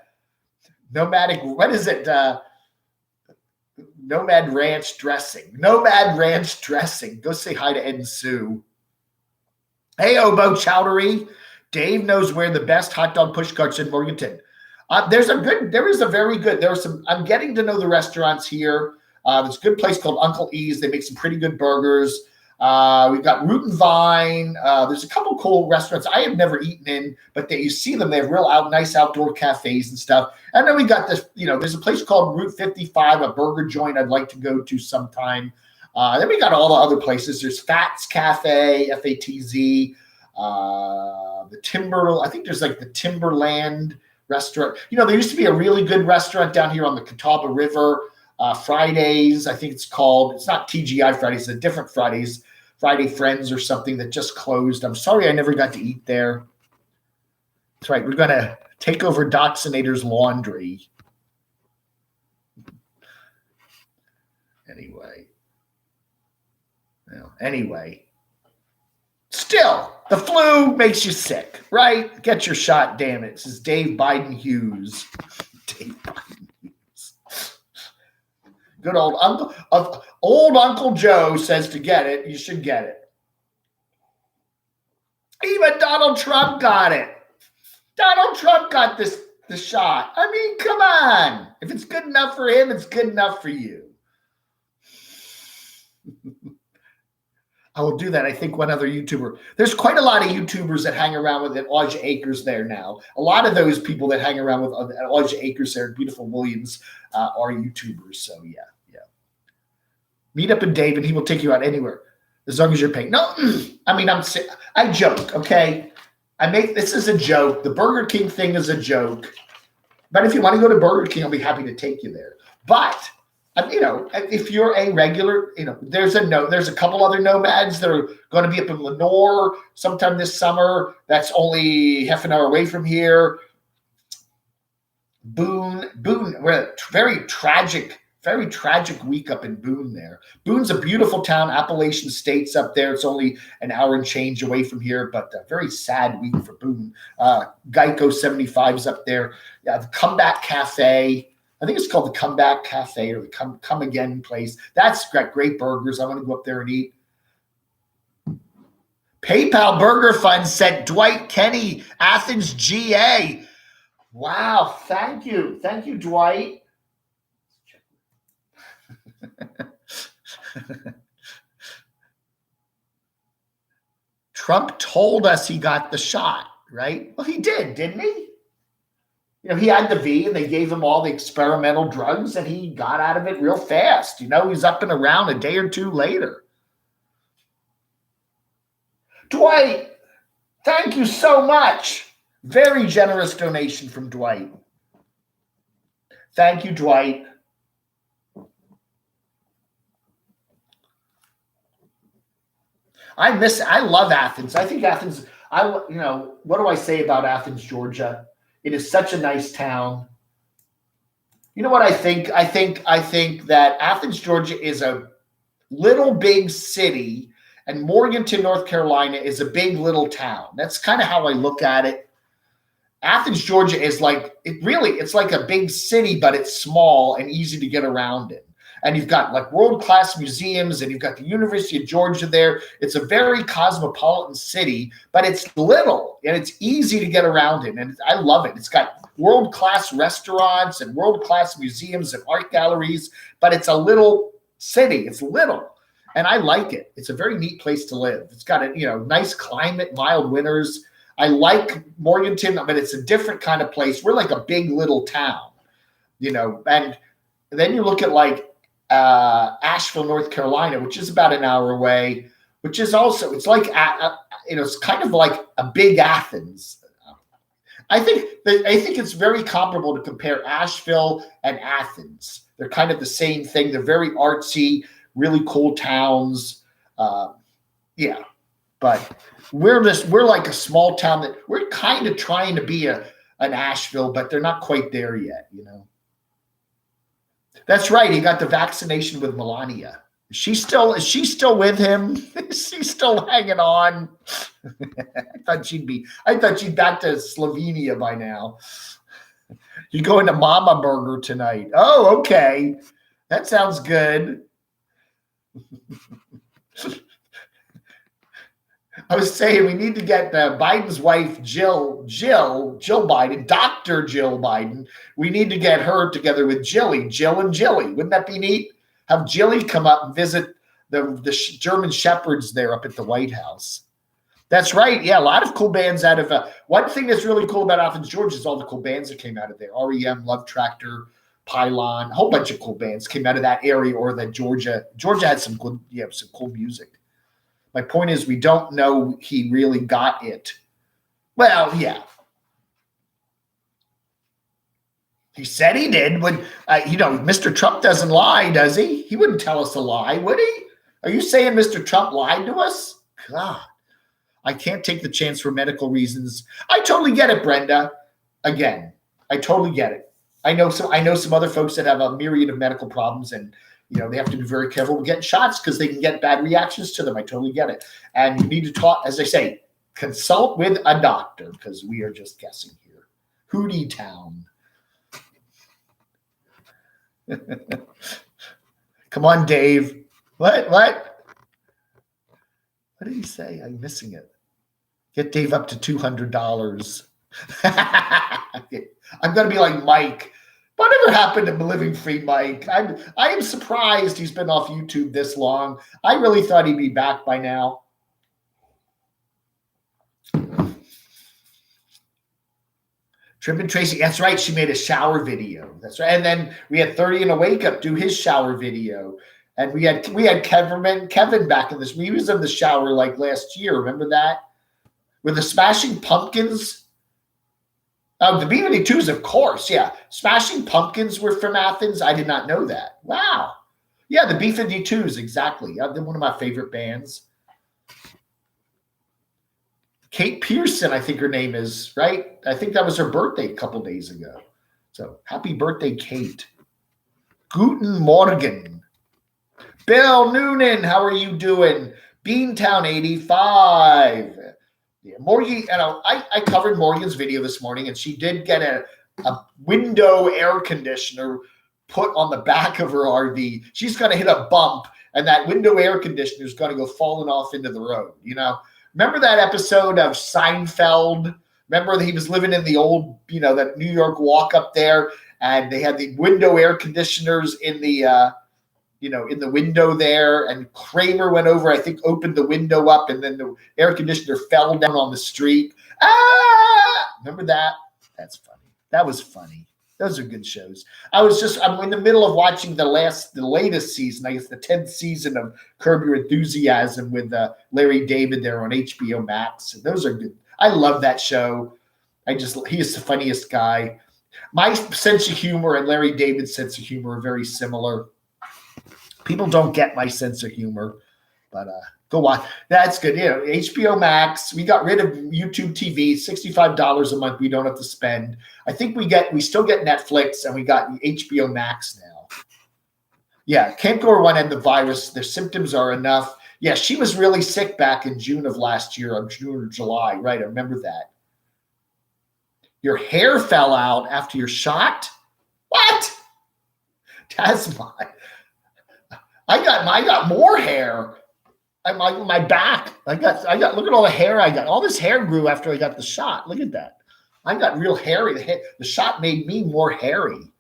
Nomadic. What is it? Nomad Ranch Dressing. Nomad Ranch Dressing. Go say hi to Ed and Sue. Hey, Obo Chowdery. Dave knows where the best hot dog push carts in Morganton. I'm getting to know the restaurants here. There's a good place called Uncle E's. They make some pretty good burgers. We've got Root and Vine. There's a couple cool restaurants I have never eaten in, but you see them. They have nice outdoor cafes and stuff. And then we got this, there's a place called Route 55, a burger joint I'd like to go to sometime. Then we got all the other places. There's Fats Cafe, FATZ, I think there's the Timberland restaurant. There used to be a really good restaurant down here on the Catawba River. Fridays, I think it's called. It's not TGI Fridays, it's a different Fridays. Friday Friends or something that just closed. I'm sorry I never got to eat there. That's right. We're going to take over Doxinator's laundry. Anyway. Still, the flu makes you sick, right? Get your shot, damn it, says Dave Biden Hughes. Dave Biden Hughes. Good old Uncle Joe says to get it, you should get it. Even Donald Trump got it. Donald Trump got the shot. I mean, come on. If it's good enough for him, it's good enough for you. I will do that. I think one other YouTuber. There's quite a lot of YouTubers that hang around with Elijah Akers there now. A lot of those people that hang around with Elijah Akers there, Beautiful Williams, are YouTubers. So yeah. Meet up with Dave and he will take you out anywhere as long as you're paying. No, I mean, I joke, okay? This is a joke. The Burger King thing is a joke. But if you want to go to Burger King, I'll be happy to take you there. But if you're a regular, there's a couple other Nomads that are going to be up in Lenore sometime this summer. That's only half an hour away from here. Boone, we're a very tragic week up in Boone there. Boone's a beautiful town. Appalachian State's up there. It's only an hour and change away from here, but a very sad week for Boone. Geico 75's up there. Yeah, the Comeback Cafe. I think it's called the Comeback Cafe or the Come Again place. That's great burgers. I want to go up there and eat. PayPal Burger Fund sent Dwight Kenny, Athens, GA. Wow, thank you. Thank you, Dwight. Trump told us he got the shot, right? Well, he did, didn't he? He had the V and they gave him all the experimental drugs and he got out of it real fast. He's up and around a day or two later. Dwight, thank you so much. Very generous donation from Dwight. Thank you, Dwight. I love Athens. I think Athens, what do I say about Athens, Georgia? It is such a nice town. You know what I think? I think that Athens, Georgia is a little big city and Morganton, North Carolina is a big little town. That's kind of how I look at it. Athens, Georgia is it's like a big city, but it's small and easy to get around in. And you've got like world-class museums and you've got the University of Georgia there. It's a very cosmopolitan city, but it's little and it's easy to get around in. And I love it. It's got world-class restaurants and world-class museums and art galleries, but it's a little city. It's little. And I like it. It's a very neat place to live. It's got a nice climate, mild winters. I like Morganton, but it's a different kind of place. We're like a big little town, and then you look at like Asheville, North Carolina, which is about an hour away, which is also, it's like, it's kind of like a big Athens. I think it's very comparable to compare Asheville and Athens. They're kind of the same thing. They're very artsy, really cool towns. But we're like a small town that we're kind of trying to be an Asheville, but they're not quite there yet, That's right. He got the vaccination with Melania. Is she still with him? Is she still hanging on? I thought she'd back to Slovenia by now. You going to Mama Burger tonight? Oh, okay. That sounds good. I was saying we need to get Biden's wife, Jill Biden, Dr. Jill Biden. We need to get her together with Jill and Jilly. Wouldn't that be neat? Have Jilly come up and visit the German Shepherds there up at the White House. That's right. Yeah, a lot of cool bands out of one thing that's really cool about Athens, Georgia is all the cool bands that came out of there. REM, Love Tractor, Pylon, a whole bunch of cool bands came out of that area or that Georgia. Georgia had some cool music. My point is we don't know he really got it. Well, yeah. He said he did when, Mr. Trump doesn't lie, does he? He wouldn't tell us a lie, would he? Are you saying Mr. Trump lied to us? God, I can't take the chance for medical reasons. I totally get it, Brenda. Again, I totally get it. I know some other folks that have a myriad of medical problems, and they have to be very careful with getting shots because they can get bad reactions to them. I totally get it. And you need to talk, as I say, consult with a doctor because we are just guessing here. Hootie Town. Come on, Dave. What? What did he say? I'm missing it. Get Dave up to $200. I'm going to be like Mike. Whatever happened to Living Free Mike? I am surprised he's been off YouTube this long. I really thought he'd be back by now. Tripp and Tracy, that's right. She made a shower video. That's right. And then we had 30 in a Wake Up do his shower video. And we had Kevin back in this. He was in the shower like last year. Remember that? With the Smashing Pumpkins. Oh, the B-52s, of course. Yeah. Smashing Pumpkins were from Athens. I did not know that. Wow. Yeah, the B-52s, exactly. They're one of my favorite bands. Kate Pearson, I think her name is, right? I think that was her birthday a couple days ago. So happy birthday, Kate. Guten Morgen. Bill Noonan, how are you doing? Beantown 85. Yeah, Morgan, I covered Morgan's video this morning, and she did get a window air conditioner put on the back of her RV. She's going to hit a bump, and that window air conditioner is going to go falling off into the road. Remember that episode of Seinfeld? Remember that he was living in the old, that New York walk up there, and they had the window air conditioners in the in the window there, and Kramer went over, I think, opened the window up, and then the air conditioner fell down on the street. Remember that? That's funny. That was funny. Those are good shows. I'm in the middle of watching the latest season, I guess the 10th season of Curb Your Enthusiasm with Larry David there on HBO Max. Those are good. I love that show. He is the funniest guy. My sense of humor and Larry David's sense of humor are very similar. People don't get my sense of humor, but go watch. That's good. HBO Max. We got rid of YouTube TV. $65 a month. We don't have to spend. I think we still get Netflix, and we got HBO Max now. Yeah, can't go around and the virus. Their symptoms are enough. Yeah, she was really sick back in June of last year, or June or July. Right, I remember that. Your hair fell out after your shot. What? That's my. I got more hair. My back. I got. Look at all the hair I got. All this hair grew after I got the shot. Look at that. I got real hairy. The shot made me more hairy.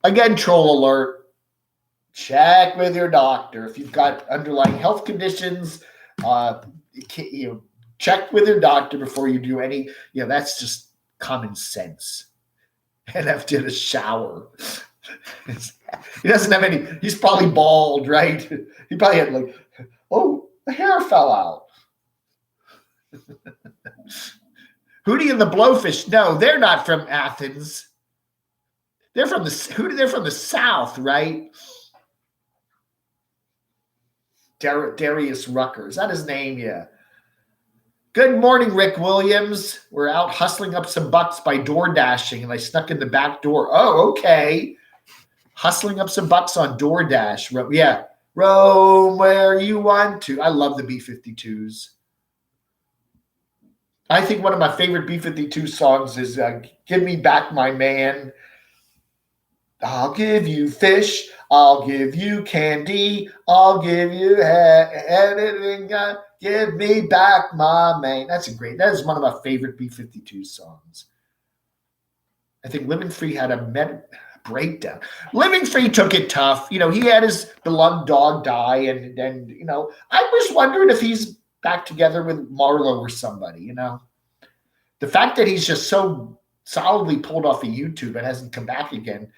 Again, troll alert. Check with your doctor if you've got underlying health conditions. Check with your doctor before you do any. That's just common sense. And after the shower. He doesn't have any. He's probably bald, right? He probably had the hair fell out. Hootie and the Blowfish. No, they're not from Athens. They're from the South, right? Darius Rucker. Is that his name? Yeah. Good morning, Rick Williams. We're out hustling up some bucks by door dashing, and I snuck in the back door. Oh, okay. Hustling up some bucks on DoorDash. Yeah. Roam where you want to. I love the B-52s. I think one of my favorite B-52 songs is Give Me Back My Man. I'll give you fish. I'll give you candy. I'll give you anything. Give me back my man. That is one of my favorite B-52 songs. I think Living Free had a breakdown. Living Free took it tough. He had his beloved dog die, and I was wondering if he's back together with Marlo or somebody. The fact that he's just so solidly pulled off of YouTube and hasn't come back again,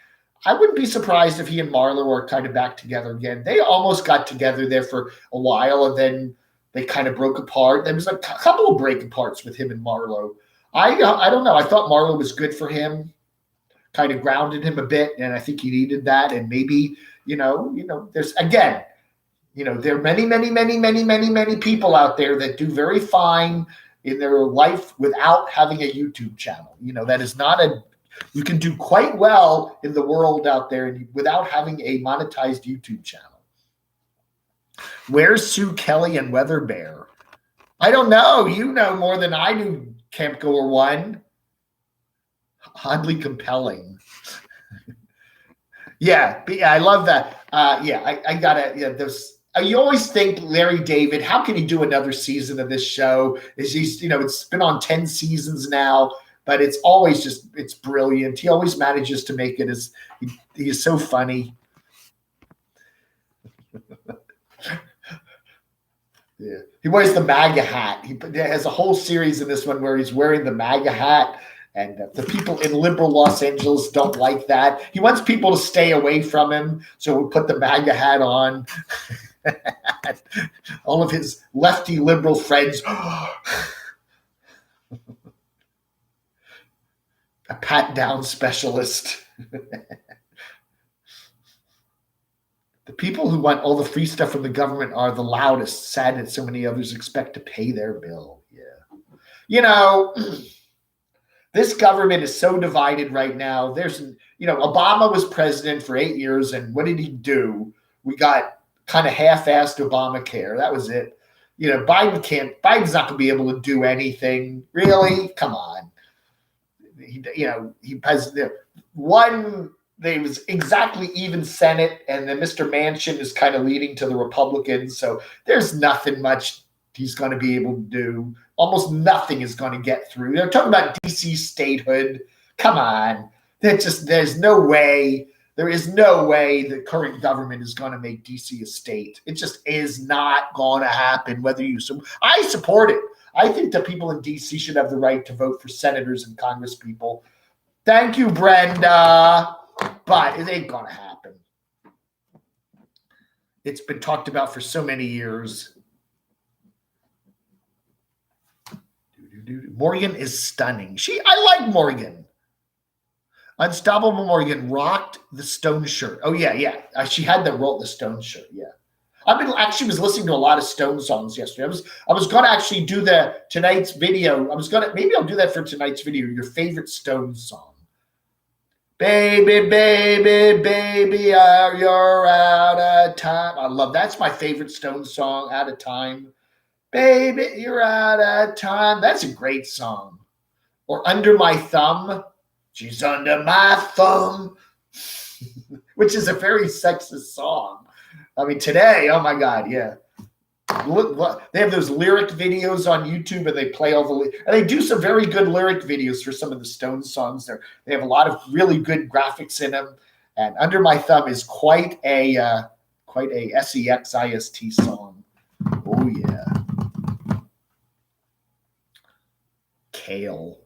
I wouldn't be surprised if he and Marlo are kind of back together again. They almost got together there for a while, and then they kind of broke apart. There was a couple of break aparts with him and Marlo. I don't know. I thought Marlo was good for him. Kind of grounded him a bit, and I think he needed that. And maybe, there's, again, You know, there are many people out there that do very fine in their life without having a YouTube channel. You know, that is not you can do quite well in the world out there without having a monetized YouTube channel. Where's Sue Kelly and Weather Bear? I don't know. You know more than I do, Campgoer One. Oddly compelling. Yeah, I love that. I gotta. Yeah, those. You always think Larry David, how can he do another season of this show? It's been on 10 seasons now, but it's always it's brilliant. He always manages to make it he is so funny. Yeah, he wears the MAGA hat. He has a whole series in this one where he's wearing the MAGA hat, and the people in liberal Los Angeles don't like that. He wants people to stay away from him, so we put the MAGA hat on. All of his lefty liberal friends. A pat down specialist. The people who want all the free stuff from the government are the loudest, sad that so many others expect to pay their bill. Yeah. You know, this government is so divided right now. Obama was president for 8 years, and what did he do? We got kind of half-assed Obamacare. That was it. You know, Biden's not going to be able to do anything. Really? Come on. He has there was exactly even Senate, and then Mr. Manchin is kind of leading to the Republicans. So there's nothing much he's going to be able to do. Almost nothing is going to get through. They're talking about DC statehood. Come on. There's no way. There is no way the current government is going to make DC a state. It just is not going to happen. I support it. I think that people in DC should have the right to vote for senators and congresspeople. Thank you, Brenda. But it ain't going to happen. It's been talked about for so many years. Morgan is stunning. I like Morgan. Unstoppable Morgan rocked the Stone shirt. Oh, yeah. She had the Stone shirt, yeah. Was listening to a lot of Stone songs yesterday. I was going to actually do tonight's video. Maybe I'll do that for tonight's video, your favorite Stone song. Baby, baby, baby, you're out of time. I love that's my favorite Stone song, Out of Time. Baby, you're out of time. That's a great song. Or Under My Thumb. She's under my thumb. Which is a very sexist song. I mean, today, oh my God, yeah. Look, they have those lyric videos on YouTube, and they play and they do some very good lyric videos for some of the Stone songs. They have a lot of really good graphics in them, and Under My Thumb is quite a SEXIST song. Oh yeah, Kale,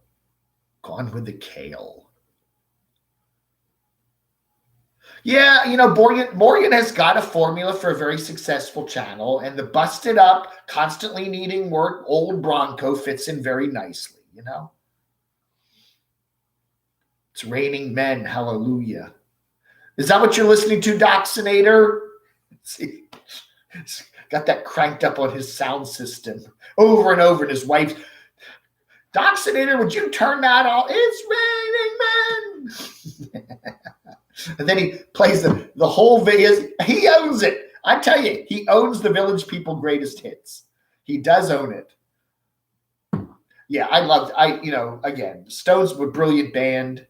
Gone with the Kale. Yeah, Morgan has got a formula for a very successful channel, and the busted up, constantly needing work old Bronco fits in very nicely, It's raining men, hallelujah. Is that what you're listening to, Doxinator? See, got that cranked up on his sound system over and over, and his wife, Doxinator, would you turn that off? It's raining men. And then he plays the whole video. He owns it. I tell you, he owns the Village People greatest hits. He does own it. Yeah, again, Stones were a brilliant band.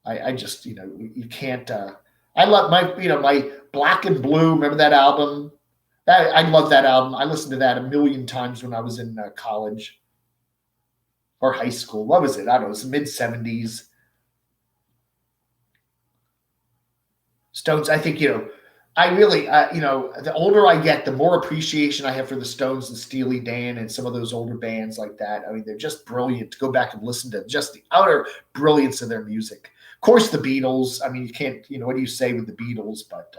I just, you can't, I love my Black and Blue. Remember that album? I love that album. I listened to that a million times when I was in college or high school. What was it? I don't know. It was the mid-'70s. Stones, I think, I really, the older I get, the more appreciation I have for the Stones and Steely Dan and some of those older bands like that. I mean, they're just brilliant to go back and listen to just the utter brilliance of their music. Of course, the Beatles. I mean, you can't, what do you say with the Beatles? But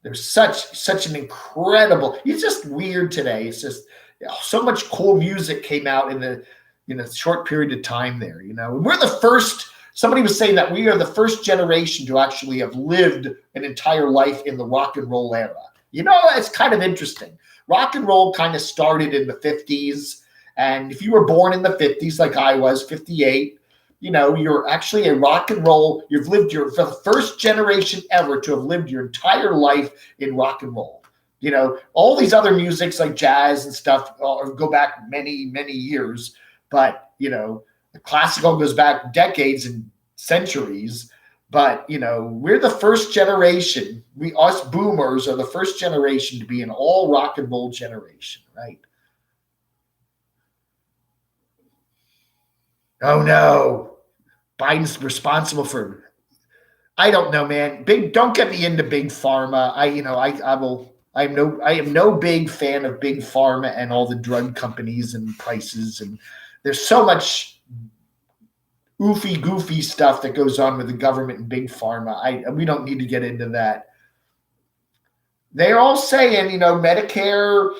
there's such an incredible, it's just weird today. It's just so much cool music came out in a short period of time there, and we're the first Somebody was saying that we are the first generation to actually have lived an entire life in the rock and roll era. You know, it's kind of interesting. Rock and roll kind of started in the 50s. And if you were born in the 50s, like I was, 58, you know, you're actually a rock and roll. You've lived the first generation ever to have lived your entire life in rock and roll. You know, all these other musics like jazz and stuff go back many, many years. But, you know, the classical goes back decades and centuries. But, you know, we're the first generation. Us boomers are the first generation to be an all rock and roll generation, right? Oh no, Biden's responsible for. I don't know, man. Don't get me into big pharma. I am no big fan of big pharma and all the drug companies and prices, and there's so much goofy stuff that goes on with the government and big pharma. We don't need to get into that. They're all saying, you know, Medicare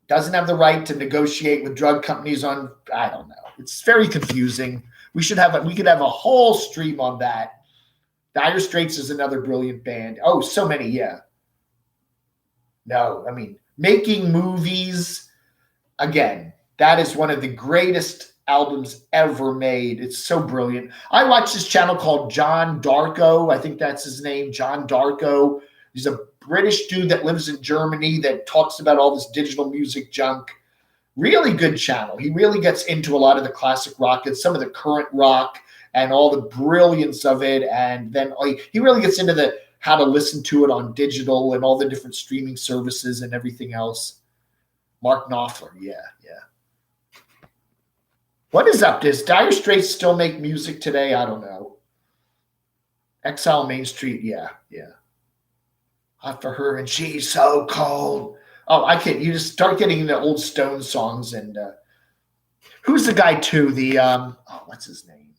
doesn't have the right to negotiate with drug companies on, I don't know. It's very confusing. We could have a whole stream on that. Dire Straits is another brilliant band. Oh, so many, yeah. No, I mean, making movies, again, that is one of the greatest albums ever made. It's so brilliant. I watch this channel called John Darko. I think that's his name, John Darko. He's a British dude that lives in Germany that talks about all this digital music junk. Really good channel. He really gets into a lot of the classic rock and some of the current rock and all the brilliance of it. And then he really gets into how to listen to it on digital and all the different streaming services and everything else. Mark Knopfler. Yeah. What is up? Does Dire Straits still make music today? I don't know. Exile Main Street. Yeah. Hot for her and she's so cold. Oh, I can't. You just start getting into old Stone songs. And who's the guy too? What's his name?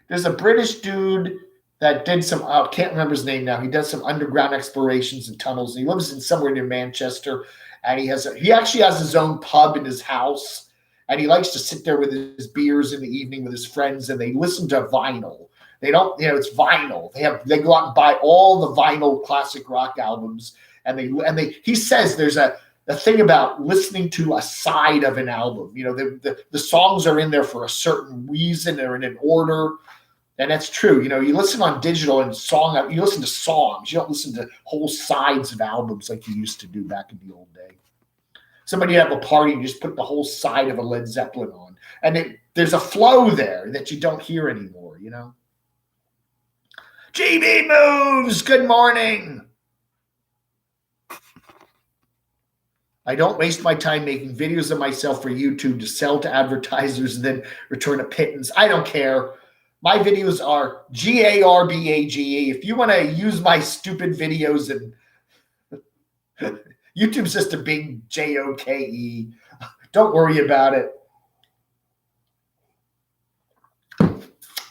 There's a British dude that did some, I can't remember his name now. He does some underground explorations and tunnels. He lives in somewhere near Manchester. And he actually has his own pub in his house. And he likes to sit there with his beers in the evening with his friends, and they listen to vinyl. They don't, you know, it's vinyl. They go out and buy all the vinyl classic rock albums, and he says there's a thing about listening to a side of an album. You know, the songs are in there for a certain reason. They're in an order, and that's true. You know, you listen on digital and you listen to songs. You don't listen to whole sides of albums like you used to do back in the old day. Somebody have a party, you just put the whole side of a Led Zeppelin on. And there's a flow there that you don't hear anymore, you know? GB Moves, good morning. I don't waste my time making videos of myself for YouTube to sell to advertisers and then return a pittance. I don't care. My videos are GARBAGE. If you want to use my stupid videos and YouTube's just a big JOKE. Don't worry about it.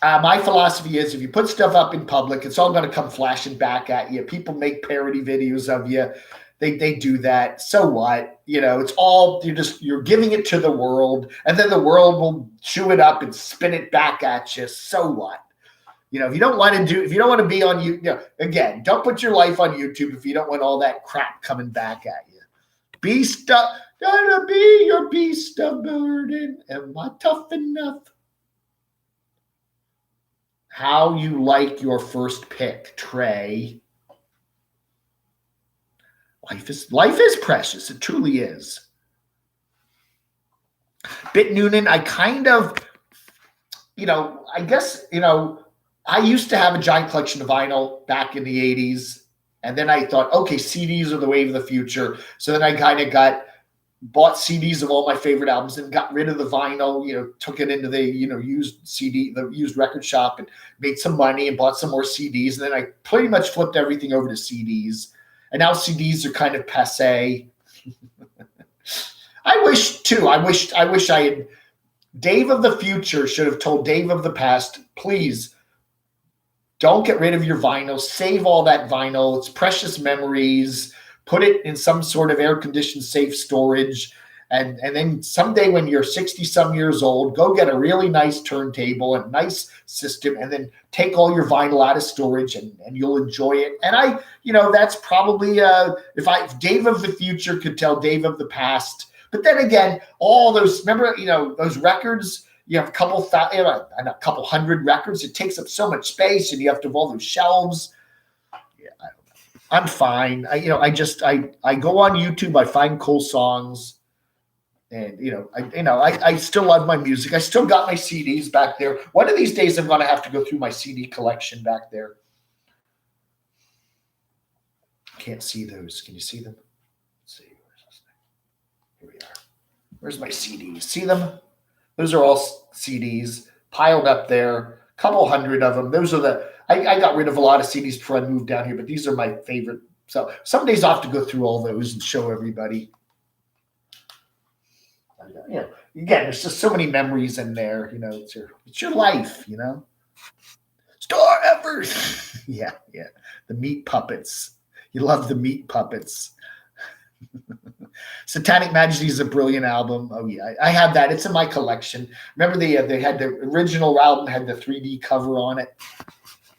My philosophy is if you put stuff up in public, it's all going to come flashing back at you. People make parody videos of you. They do that. So what? You know, it's all, you're giving it to the world, and then the world will chew it up and spin it back at you. So what? You know, if you don't want to be on YouTube, again, don't put your life on YouTube if you don't want all that crap coming back at you. Gotta be your beast of burden. Am I tough enough? How you like your first pick, Trey? Life is precious. It truly is. Bit Noonan, I kind of, I guess, I used to have a giant collection of vinyl back in the 80s. And then I thought, okay, CDs are the wave of the future. So then I kind of bought CDs of all my favorite albums and got rid of the vinyl, took it into the, used record shop and made some money and bought some more CDs. And then I pretty much flipped everything over to CDs. And now CDs are kind of passé. I wish I had. Dave of the future should have told Dave of the past, please don't get rid of your vinyl. Save all that vinyl. It's precious memories. Put it in some sort of air-conditioned safe storage. And then someday when you're 60 some years old, go get a really nice turntable and nice system, and then take all your vinyl out of storage, and you'll enjoy it. And that's probably if Dave of the future could tell Dave of the past. But then again, all those, remember, those records, you have a couple hundred records. It takes up so much space, and you have to have all those shelves. Yeah, I don't know. I'm fine. I go on YouTube. I find cool songs, and I still love my music. I still got my CDs back there. One of these days, I'm going to have to go through my CD collection back there. Can't see those. Can you see them? Let's see. Where's this thing? Here we are. Where's my CDs? See them? Those are all CDs piled up there. A couple hundred of them. Those are I got rid of a lot of CDs before I moved down here, but these are my favorite. So some days I'll have to go through all those and show everybody. Again, there's just so many memories in there. It's your life. Star Effort. Yeah. The meat puppets. You love the meat puppets. Satanic Majesty is a brilliant album. Oh yeah, I have that. It's in my collection. Remember they had the original album had the 3D cover on it.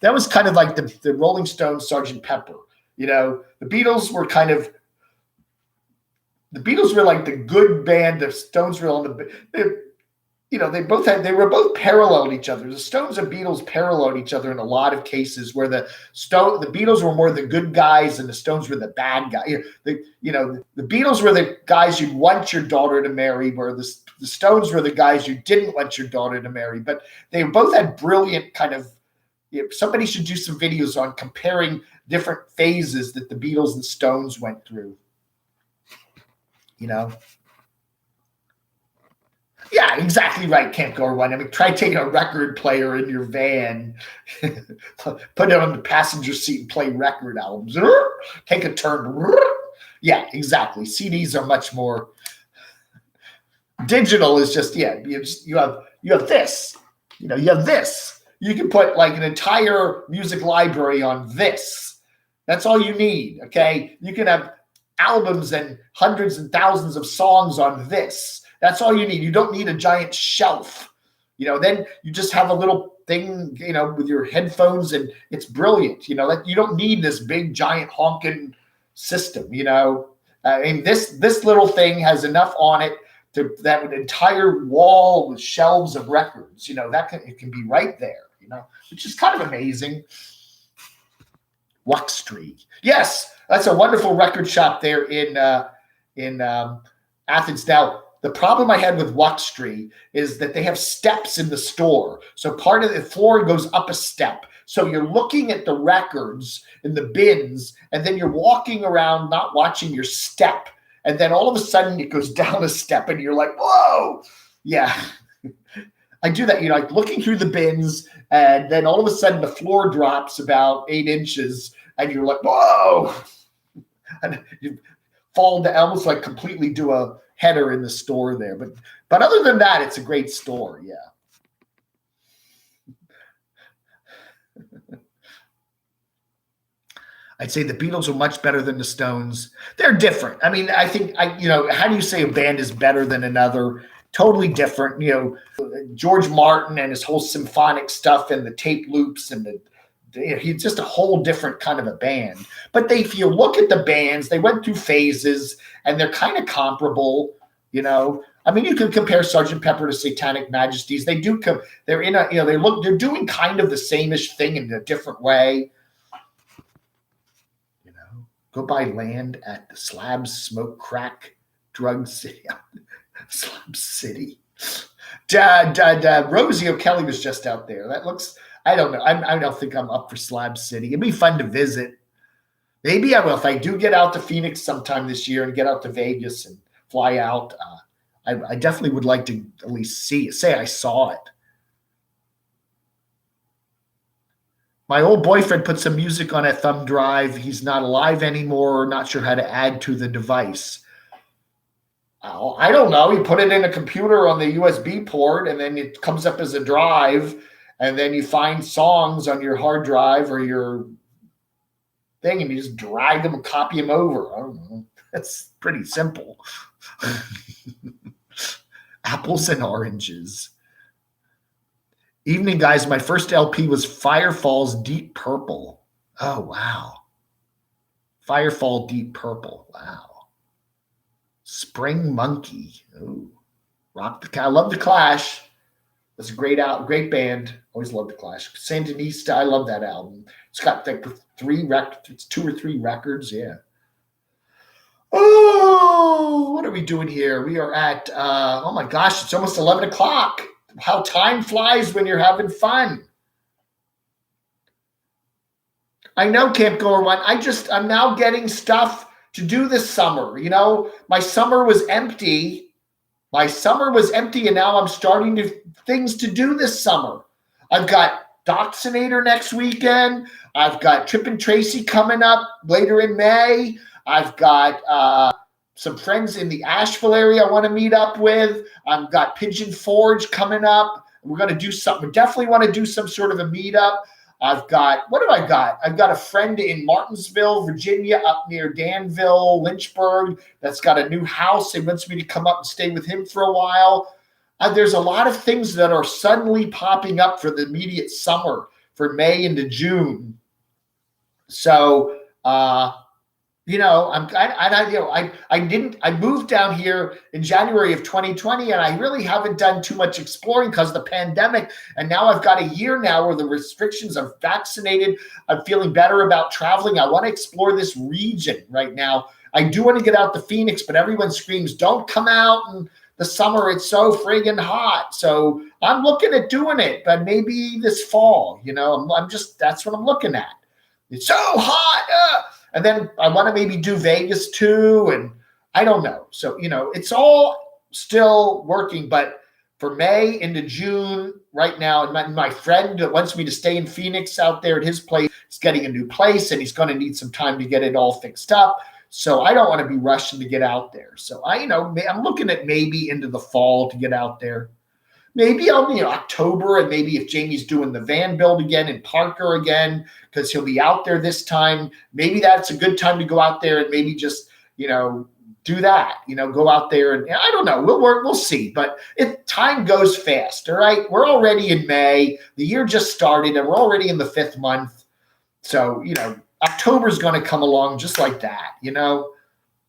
That was kind of like the Rolling Stones, Sgt. Pepper. The Beatles were like the good band. The Stones were on they were both paralleled each other. The Stones and Beatles paralleled each other in a lot of cases, where the Beatles were more the good guys and the Stones were the bad guys. The Beatles were the guys you'd want your daughter to marry, where the Stones were the guys you didn't want your daughter to marry. But they both had brilliant kind of. Somebody should do some videos on comparing different phases that the Beatles and Stones went through. Yeah, exactly right, Camp Gore1. I mean, try taking a record player in your van, put it on the passenger seat and play record albums. Take a turn. Yeah, exactly. CDs are much more. Digital is just, you have this. You have this. You can put like an entire music library on this. That's all you need, okay? You can have albums and hundreds and thousands of songs on this. That's all you need. You don't need a giant shelf. Then you just have a little thing, with your headphones, and it's brilliant. You don't need this big, giant honking system, this little thing has enough on it that an entire wall with shelves of records, it can be right there, which is kind of amazing. Wuck Street. Yes, that's a wonderful record shop there in Athens. Now, the problem I had with Wuck Street is that they have steps in the store. So part of the floor goes up a step. So you're looking at the records in the bins, and then you're walking around not watching your step. And then all of a sudden it goes down a step, and you're like, whoa. Yeah. I do that, like looking through the bins, and then all of a sudden the floor drops about 8 inches, and you're like, whoa. And you fall to almost like completely do a header in the store there. But other than that, it's a great store. Yeah. I'd say the Beatles are much better than the Stones. They're different. I mean, I think, how do you say a band is better than another? Totally different. George Martin and his whole symphonic stuff and the tape loops and he's just a whole different kind of a band. But if you look at the bands, they went through phases, and they're kind of comparable. I mean, you can compare Sgt. Pepper to Satanic Majesties. They do they're in a, they're doing kind of the same-ish thing in a different way. Go buy land at the Slabs Smoke Crack Drug City. Slab City. Rosie O'Kelly was just out there. That looks, I don't know. I don't think I'm up for Slab City. It'd be fun to visit. Maybe I will. If I do get out to Phoenix sometime this year and get out to Vegas and fly out, I definitely would like to at least say I saw it. My old boyfriend put some music on a thumb drive. He's not alive anymore. Not sure how to add to the device. I don't know. You put it in a computer on the USB port, and then it comes up as a drive, and then you find songs on your hard drive or your thing, and you just drag them and copy them over. I don't know. That's pretty simple. Apples and oranges. Evening, guys. My first LP was Firefall's Deep Purple. Oh, wow. Firefall Deep Purple. Wow. Spring Monkey. Oh, I love the Clash. It's a great band. Always loved the Clash. Sandinista. I love that album. It's got like 2 or 3 records. Yeah. Oh, what are we doing here? We are at, oh my gosh, it's almost 11 o'clock. How time flies when you're having fun. I know, Camp Goer One. I'm now getting stuff to do this summer. You know, my summer was empty. And now I'm starting things to do this summer. I've got Vaccinator next weekend. I've got Tripp and Tracy coming up later in May. I've got some friends in the Asheville area I want to meet up with. I've got Pigeon Forge coming up. We're going to do something. We definitely want to do some sort of a meetup. I've got, what have I got? I've got a friend in Martinsville, Virginia, up near Danville, Lynchburg, that's got a new house. He wants me to come up and stay with him for a while. There's a lot of things that are suddenly popping up for the immediate summer, for May into June. So, you know, I moved down here in January of 2020, and I really haven't done too much exploring because of the pandemic. And now I've got a year now where the restrictions are vaccinated. I'm feeling better about traveling. I want to explore this region right now. I do want to get out to Phoenix, but everyone screams, don't come out in the summer. It's so friggin' hot. So I'm looking at doing it, but maybe this fall, you know, that's what I'm looking at. It's so hot. And then I want to maybe do Vegas too. And I don't know. So, you know, it's all still working. But for May into June right now, and my friend that wants me to stay in Phoenix out there at his place is getting a new place, and he's going to need some time to get it all fixed up. So I don't want to be rushing to get out there. So I'm looking at maybe into the fall to get out there. Maybe October, and maybe if Jamie's doing the van build again in Parker again, because he'll be out there this time, maybe that's a good time to go out there and maybe just, do that, go out there and I don't know. We'll see. But time goes fast. All right. We're already in May. The year just started and we're already in the 5th month. So, October's going to come along just like that,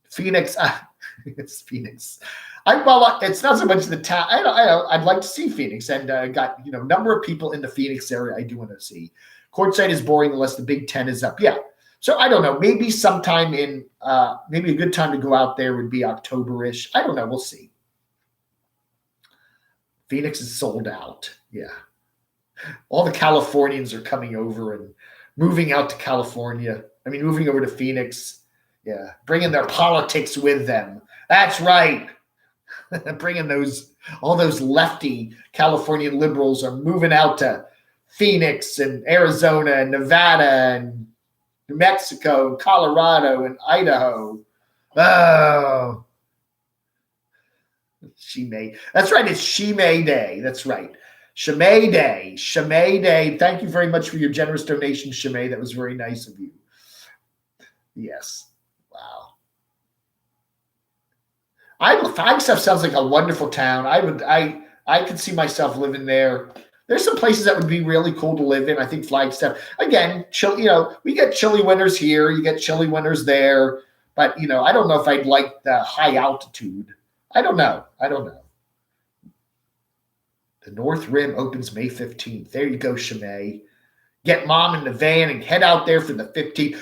Phoenix. It's Phoenix. It's not so much the town. I'd like to see Phoenix, and got number of people in the Phoenix area I do want to see. Courtside is boring unless the Big Ten is up. Yeah, so I don't know. Maybe sometime in maybe a good time to go out there would be October-ish. I don't know. We'll see. Phoenix is sold out. Yeah, all the Californians are coming over and moving out to California. Moving over to Phoenix. Yeah, bringing their politics with them. That's right. Bringing all those lefty Californian liberals are moving out to Phoenix and Arizona and Nevada and New Mexico and Colorado and Idaho. Oh, Shimei. That's right. It's Shimei Day. That's right. Shimei Day. Shimei Day. Thank you very much for your generous donation, Shimei. That was very nice of you. Yes. Wow. Flagstaff sounds like a wonderful town. I could see myself living there. There's some places that would be really cool to live in. I think Flagstaff, again, we get chilly winters here. You get chilly winters there. But, I don't know if I'd like the high altitude. I don't know. The North Rim opens May 15th. There you go, Shimei. Get mom in the van and head out there for the 15th.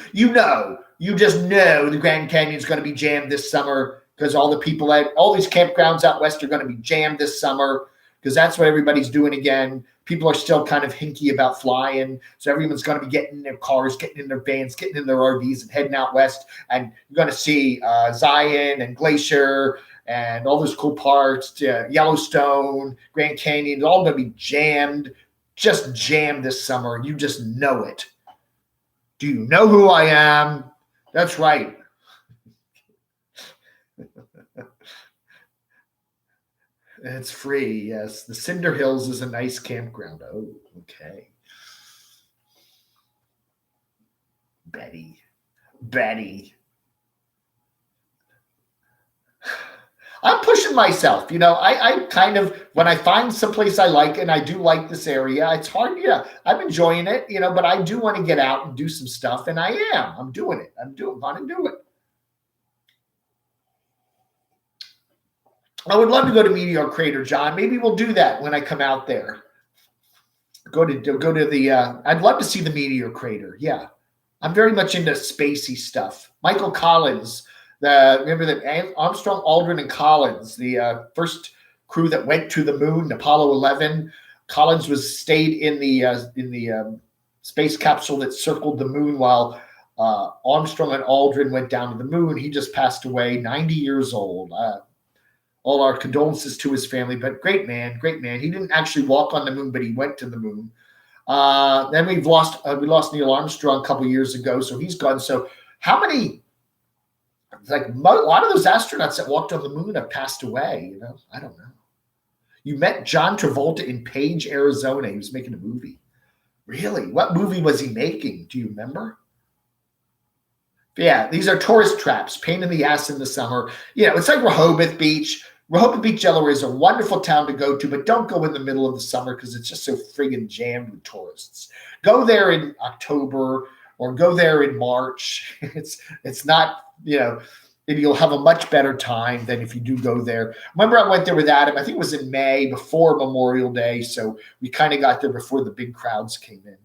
You just know the Grand Canyon is going to be jammed this summer. Because all the people at all these campgrounds out west are going to be jammed this summer because that's what everybody's doing again. People are still kind of hinky about flying. So everyone's going to be getting in their cars, getting in their vans, getting in their RVs and heading out west. And you're going to see Zion and Glacier and all those cool parts, Yellowstone, Grand Canyon. It's all going to be jammed, just jammed this summer. You just know it. Do you know who I am? That's right. It's free, yes. The Cinder Hills is a nice campground. Oh, okay. Betty. I'm pushing myself. I kind of, when I find someplace I like, and I do like this area, it's hard. Yeah, I'm enjoying it, but I do want to get out and do some stuff, and I'm doing it. Want to do it. I would love to go to Meteor Crater, John. Maybe we'll do that when I come out there. Go to the, I'd love to see the Meteor Crater. Yeah. I'm very much into spacey stuff. Michael Collins, remember that Armstrong, Aldrin, and Collins, the first crew that went to the moon, Apollo 11. Collins stayed in the space capsule that circled the moon while Armstrong and Aldrin went down to the moon. He just passed away, 90 years old. All our condolences to his family, but great man. He didn't actually walk on the moon, but he went to the moon. Then we lost Neil Armstrong a couple years ago, so he's gone. So how many, a lot of those astronauts that walked on the moon have passed away, I don't know. You met John Travolta in Page, Arizona. He was making a movie. Really? What movie was he making? Do you remember? Yeah, these are tourist traps, pain in the ass in the summer. It's like Rehoboth Beach. Rehoboth Beach, Delaware is a wonderful town to go to, but don't go in the middle of the summer because it's just so friggin' jammed with tourists. Go there in October or go there in March. It's not, you'll have a much better time than if you do go there. Remember, I went there with Adam. I think it was in May before Memorial Day, so we kind of got there before the big crowds came in.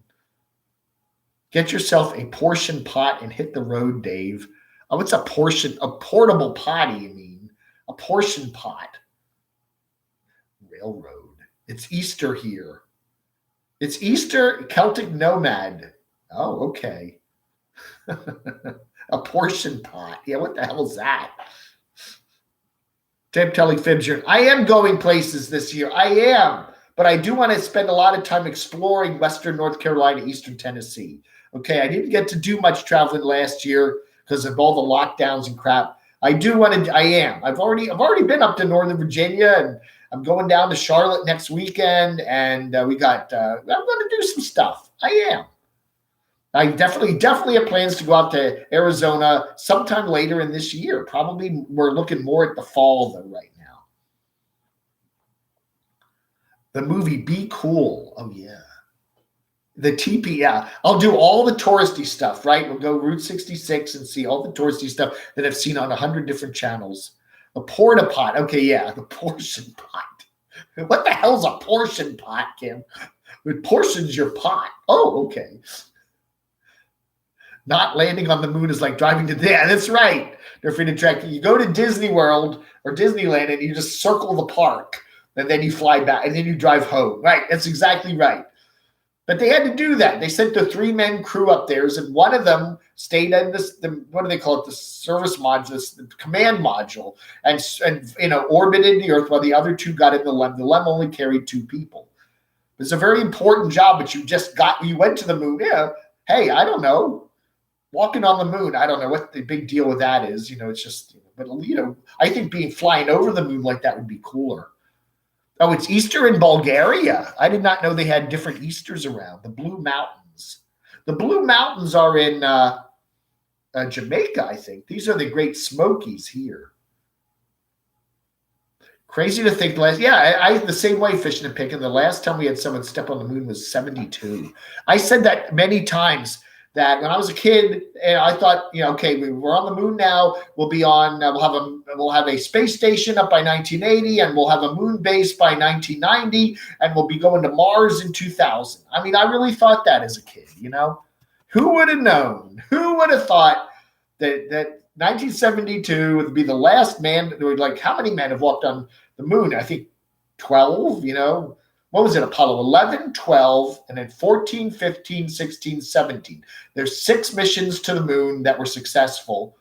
Get yourself a portion pot and hit the road, Dave. Oh, what's a portion? A portable potty, you mean? A portion pot. Railroad. It's Easter here. It's Easter Celtic Nomad. Oh, okay. A portion pot. Yeah, what the hell is that? Tim telling fibs here. I am going places this year. I am. But I do want to spend a lot of time exploring Western North Carolina, Eastern Tennessee. Okay, I didn't get to do much traveling last year because of all the lockdowns and crap. I do want to. I am. I've already been up to Northern Virginia, and I'm going down to Charlotte next weekend. And I'm going to do some stuff. I am. I definitely have plans to go out to Arizona sometime later in this year. Probably we're looking more at the fall though right now. The movie Be Cool. Oh yeah. The TP, yeah. I'll do all the touristy stuff, right? We'll go Route 66 and see all the touristy stuff that I've seen on 100 different channels. A porta pot. Okay, yeah, the portion pot. What the hell's a portion pot, Kim? It portions your pot. Oh, okay. Not landing on the moon is like driving to that's right. They're free to track. You go to Disney World or Disneyland and you just circle the park and then you fly back and then you drive home. Right, that's exactly right. But they had to do that. They sent the 3-man crew up there, and one of them stayed in what do they call it? The service module, the command module, and orbited the Earth while the other 2 got in the LEM. The LEM only carried 2 people. It's a very important job, but you went to the moon. Yeah. Hey, I don't know. Walking on the moon, I don't know what the big deal with that is. It's just, but I think flying over the moon like that would be cooler. Oh, it's Easter in Bulgaria. I did not know they had different Easters around. The Blue Mountains. The Blue Mountains are in Jamaica, I think. These are the Great Smokies here. Crazy to think I the same way, fishing and picking. The last time we had someone step on the moon was 1972. I said that many times. That when I was a kid, and I thought, okay, we're on the moon now. We'll be on. We'll have a space station up by 1980, and we'll have a moon base by 1990, and we'll be going to Mars in 2000. I mean, I really thought that as a kid. Who would have known? Who would have thought that 1972 would be the last man? Like, how many men have walked on the moon? I think 12. What was it? Apollo 11, 12, and then 14, 15, 16, 17. There's 6 missions to the moon that were successful,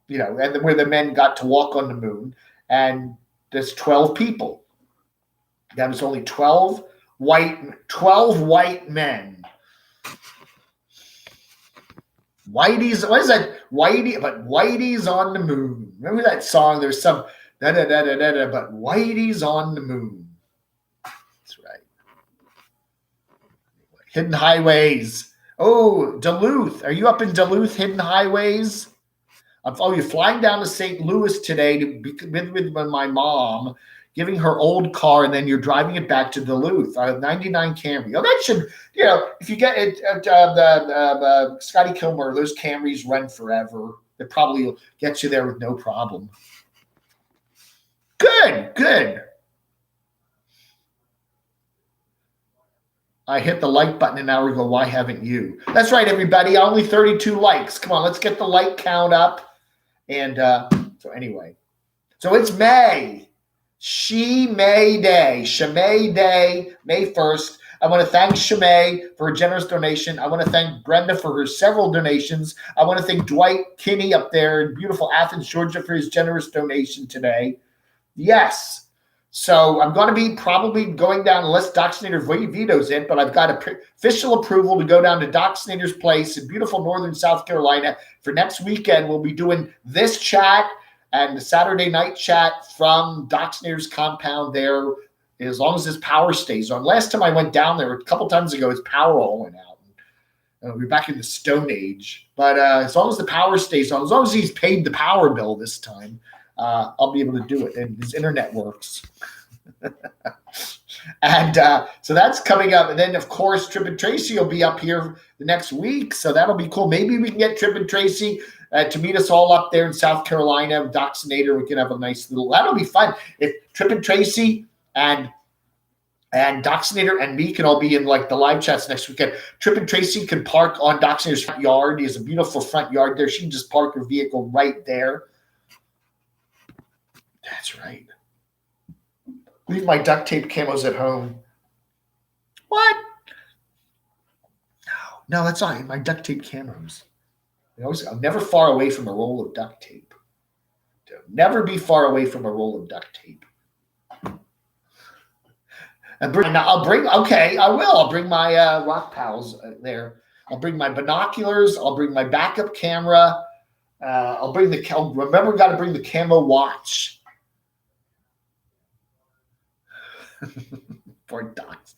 and where the men got to walk on the moon. And there's 12 people. That was only 12 white men. Whitey's, what is that? Whitey's on the moon. Remember that song? There's some da-da-da-da-da-da, but Whitey's on the moon. Hidden Highways. Oh, Duluth. Are you up in Duluth, Hidden Highways? Oh, you're flying down to St. Louis today to be with my mom, giving her old car, and then you're driving it back to Duluth. I have 99 Camry. Oh, that should, if you get it, Scotty Kilmer, those Camrys run forever. It probably will get you there with no problem. Good. I hit the like button an hour ago. Why haven't you? That's right, everybody. Only 32 likes. Come on, let's get the like count up. And so anyway, so it's May. May Day. Shemay Day, May 1st. I want to thank Shemay for a generous donation. I want to thank Brenda for her several donations. I want to thank Dwight Kinney up there in beautiful Athens, Georgia for his generous donation today. Yes. So I'm going to be probably going down, unless Doc Snyder vetoes it, but I've got official approval to go down to Doc Snyder's place in beautiful northern South Carolina for next weekend. We'll be doing this chat and the Saturday night chat from Doc Snyder's compound there, as long as his power stays on. Last time I went down there, a couple times ago, his power all went out. We're back in the Stone Age. But as long as the power stays on, as long as he's paid the power bill this time, I'll be able to do it, and his internet works. And so that's coming up. And then, of course, Tripp and Tracy will be up here the next week, so that'll be cool. Maybe we can get Tripp and Tracy to meet us all up there in South Carolina with Doc Snyder. We can have a nice little – that'll be fun. If Tripp and Tracy and Doc Snyder and me can all be in like the live chats next weekend. Tripp and Tracy can park on Doc Snyder's front yard. He has a beautiful front yard there. She can just park her vehicle right there. That's right. Leave my duct tape camos at home. What? No, that's not my duct tape camos. I'm never far away from a roll of duct tape. Never be far away from a roll of duct tape. I will. I'll bring my rock pals there. I'll bring my binoculars. I'll bring my backup camera. Remember, got to bring the Camo watch. For Docs.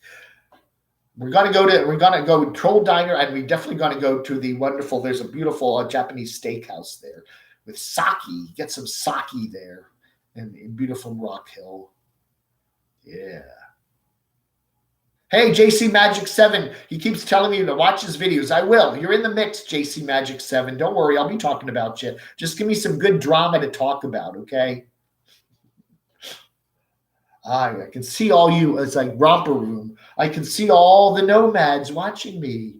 We're gonna go to Troll Diner, and we definitely gonna go to the wonderful. There's a beautiful Japanese steakhouse there with sake. Get some sake there in beautiful Rock Hill. Yeah. Hey, JC Magic 7. He keeps telling me to watch his videos. I will. You're in the mix, JC Magic 7. Don't worry, I'll be talking about you. Just give me some good drama to talk about, okay? I can see all you. It's like romper room. I can see all the nomads watching me.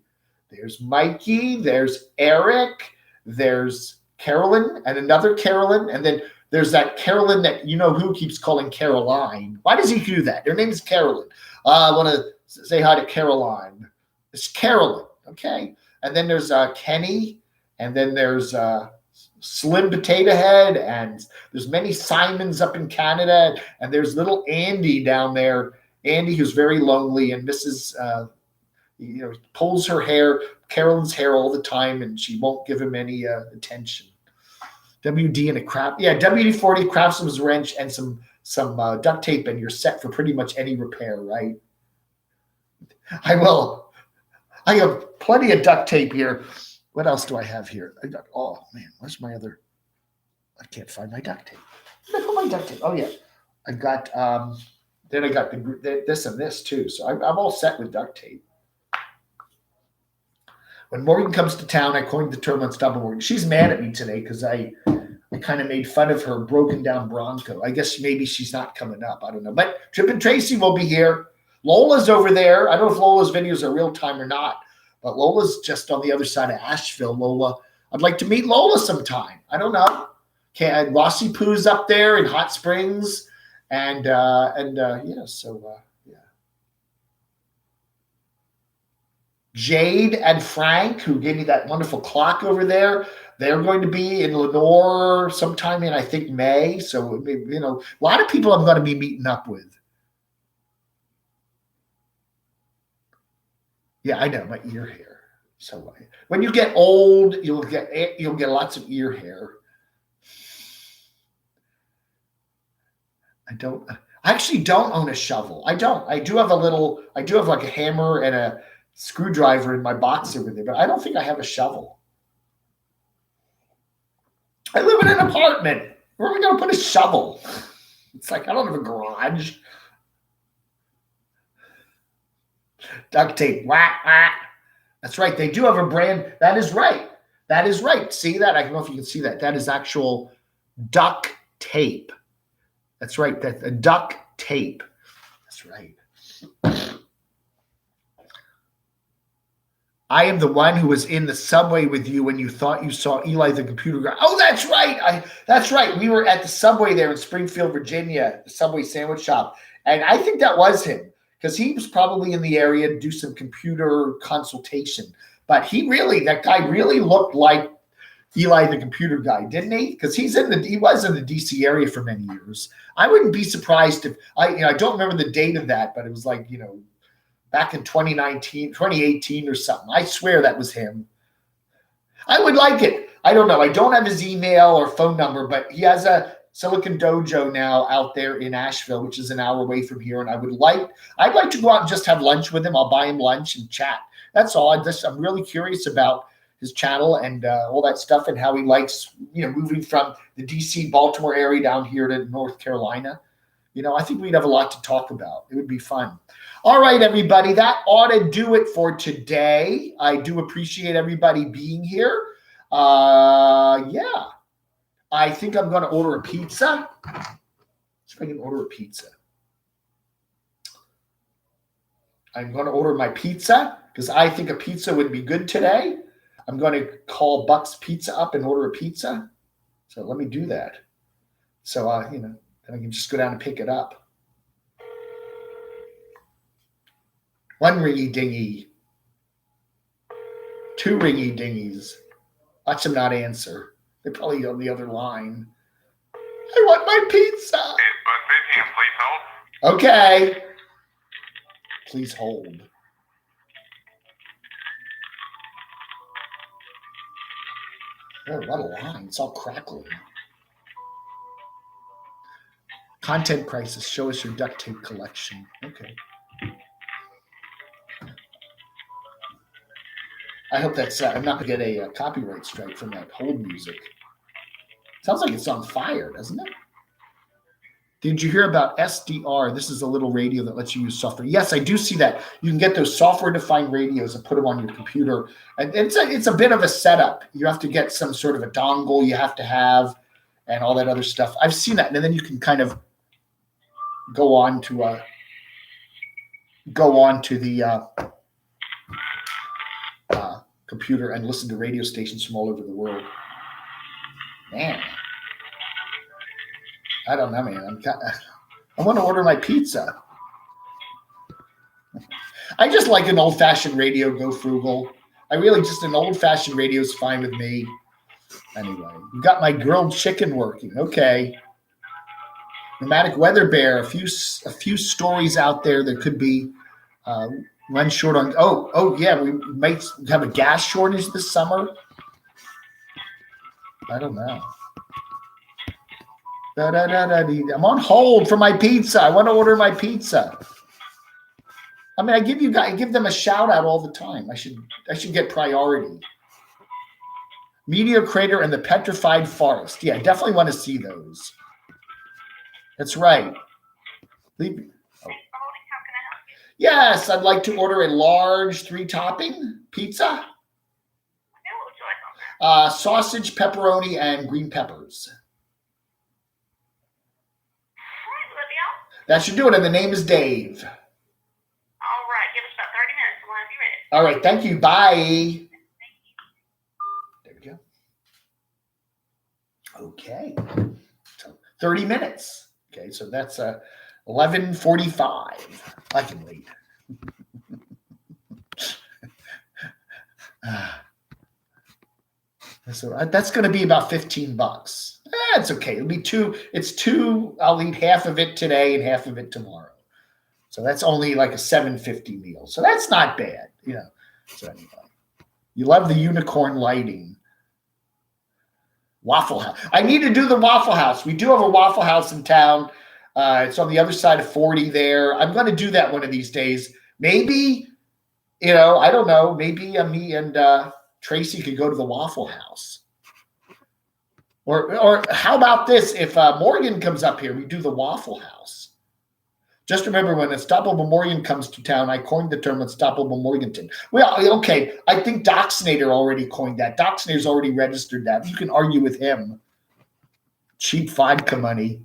There's Mikey. There's Eric. There's Carolyn and another Carolyn. And then there's that Carolyn that who keeps calling Caroline. Why does he do that? Her name is Carolyn. I want to say hi to Caroline. It's Carolyn. Okay. And then there's Kenny. And then there's Slim Potato Head, and there's many Simons up in Canada, and there's little Andy down there. Andy, who's very lonely, and Mrs. Pulls her hair, Carolyn's hair all the time, and she won't give him any attention. WD and a WD-40 Craftsman's wrench and some duct tape, and you're set for pretty much any repair, right? I will. I have plenty of duct tape here. What else do I have here? Where's my other? I can't find my duct tape. Where did I put my duct tape? Oh, yeah. I've got, then I got this and this too. So I'm all set with duct tape. When Morgan comes to town, I coined the term unstoppable Morgan. She's mad at me today because I kind of made fun of her broken down Bronco. I guess maybe she's not coming up. I don't know. But Tripp and Tracy will be here. Lola's over there. I don't know if Lola's videos are real time or not. But Lola's just on the other side of Asheville. Lola, I'd like to meet Lola sometime. I don't know. Rossi Poo's up there in Hot Springs, yeah. Jade and Frank, who gave me that wonderful clock over there, they're going to be in Lenore sometime in, I think, May. So, a lot of people I'm going to be meeting up with. Yeah, I know, my ear hair. So when you get old, you'll get lots of ear hair. I actually don't own a shovel. I don't. I do have like a hammer and a screwdriver in my box over there, but I don't think I have a shovel. I live in an apartment. Where are we going to put a shovel? It's like, I don't have a garage. Duct tape. Whack, whack. That's right. They do have a brand. That is right. That is right. See that? I don't know if you can see that. That is actual duct tape. That's right. That's a duct tape. That's right. I am the one who was in the subway with you when you thought you saw Eli the computer guy. Oh, that's right. That's right. We were at the subway there in Springfield, Virginia, the Subway sandwich shop. And I think that was him because he was probably in the area to do some computer consultation. But that guy really looked like Eli the computer guy, didn't he? Because he was in the DC area for many years. I wouldn't be surprised if I don't remember the date of that, but it was like, back in 2018 or something. I swear that was him. I would like it. I don't know. I don't have his email or phone number, but he has a Silicon Dojo now out there in Asheville, which is an hour away from here. And I'd like to go out and just have lunch with him. I'll buy him lunch and chat. That's all. I'm really curious about his channel and all that stuff and how he likes, moving from the DC, Baltimore area down here to North Carolina. I think we'd have a lot to talk about. It would be fun. All right, everybody, that ought to do it for today. I do appreciate everybody being here. Yeah, I think I'm going to order a pizza. Let's see if I can order a pizza. I'm going to order my pizza because I think a pizza would be good today. I'm going to call Buck's Pizza up and order a pizza. So let me do that. So, then I can just go down and pick it up. One ringy dingy. Two ringy dingies. Watch them not answer. They're probably on the other line. I want my pizza. Please hold. Okay. Please hold. Oh, what a line. It's all crackling. Content crisis. Show us your duct tape collection. Okay. I hope that's I'm not going to get a copyright strike from that hold music. Sounds like it's on fire, doesn't it? Did you hear about SDR? This is a little radio that lets you use software. Yes, I do see that. You can get those software-defined radios and put them on your computer. And it's a bit of a setup. You have to get some sort of a dongle you have to have and all that other stuff. I've seen that. And then you can kind of go on to the computer and listen to radio stations from all over the world. Man, I don't know, man. I want to order my pizza. I just like an old-fashioned radio. Go frugal. An old-fashioned radio is fine with me. Anyway, you got my grilled chicken working. Okay. Nomadic Weather Bear. A few stories out there that could be run short on. Oh yeah, we might have a gas shortage this summer. I don't know. I'm on hold for my pizza. I want to order my pizza. I mean, I give them a shout out all the time. I should get priority. Meteor crater and the petrified forest. Yeah, I definitely want to see those. That's right. Yes, I'd like to order a large 3-topping pizza. Sausage, pepperoni, and green peppers. That should do it, and the name is Dave. All right, give us about 30 minutes. We'll have you ready. All right, thank you. Bye. There we go. Okay. So 30 minutes. Okay, so that's 11:45. I can wait. So that's going to be about $15. It's okay. It'll be two. It's two. I'll eat half of it today and half of it tomorrow. So that's only like a $7.50 meal. So that's not bad, So anyway, you love the unicorn lighting. Waffle House. I need to do the Waffle House. We do have a Waffle House in town. It's on the other side of 40 there. I'm going to do that one of these days. Maybe, I don't know. Maybe me and Tracy could go to the Waffle House. Or how about this? If Morgan comes up here, we do the Waffle House. Just remember, when Unstoppable Morgan comes to town, I coined the term Unstoppable Morganton. Well, okay, I think Docsnader already coined that. Docsnader's already registered that. You can argue with him. Cheap vodka money.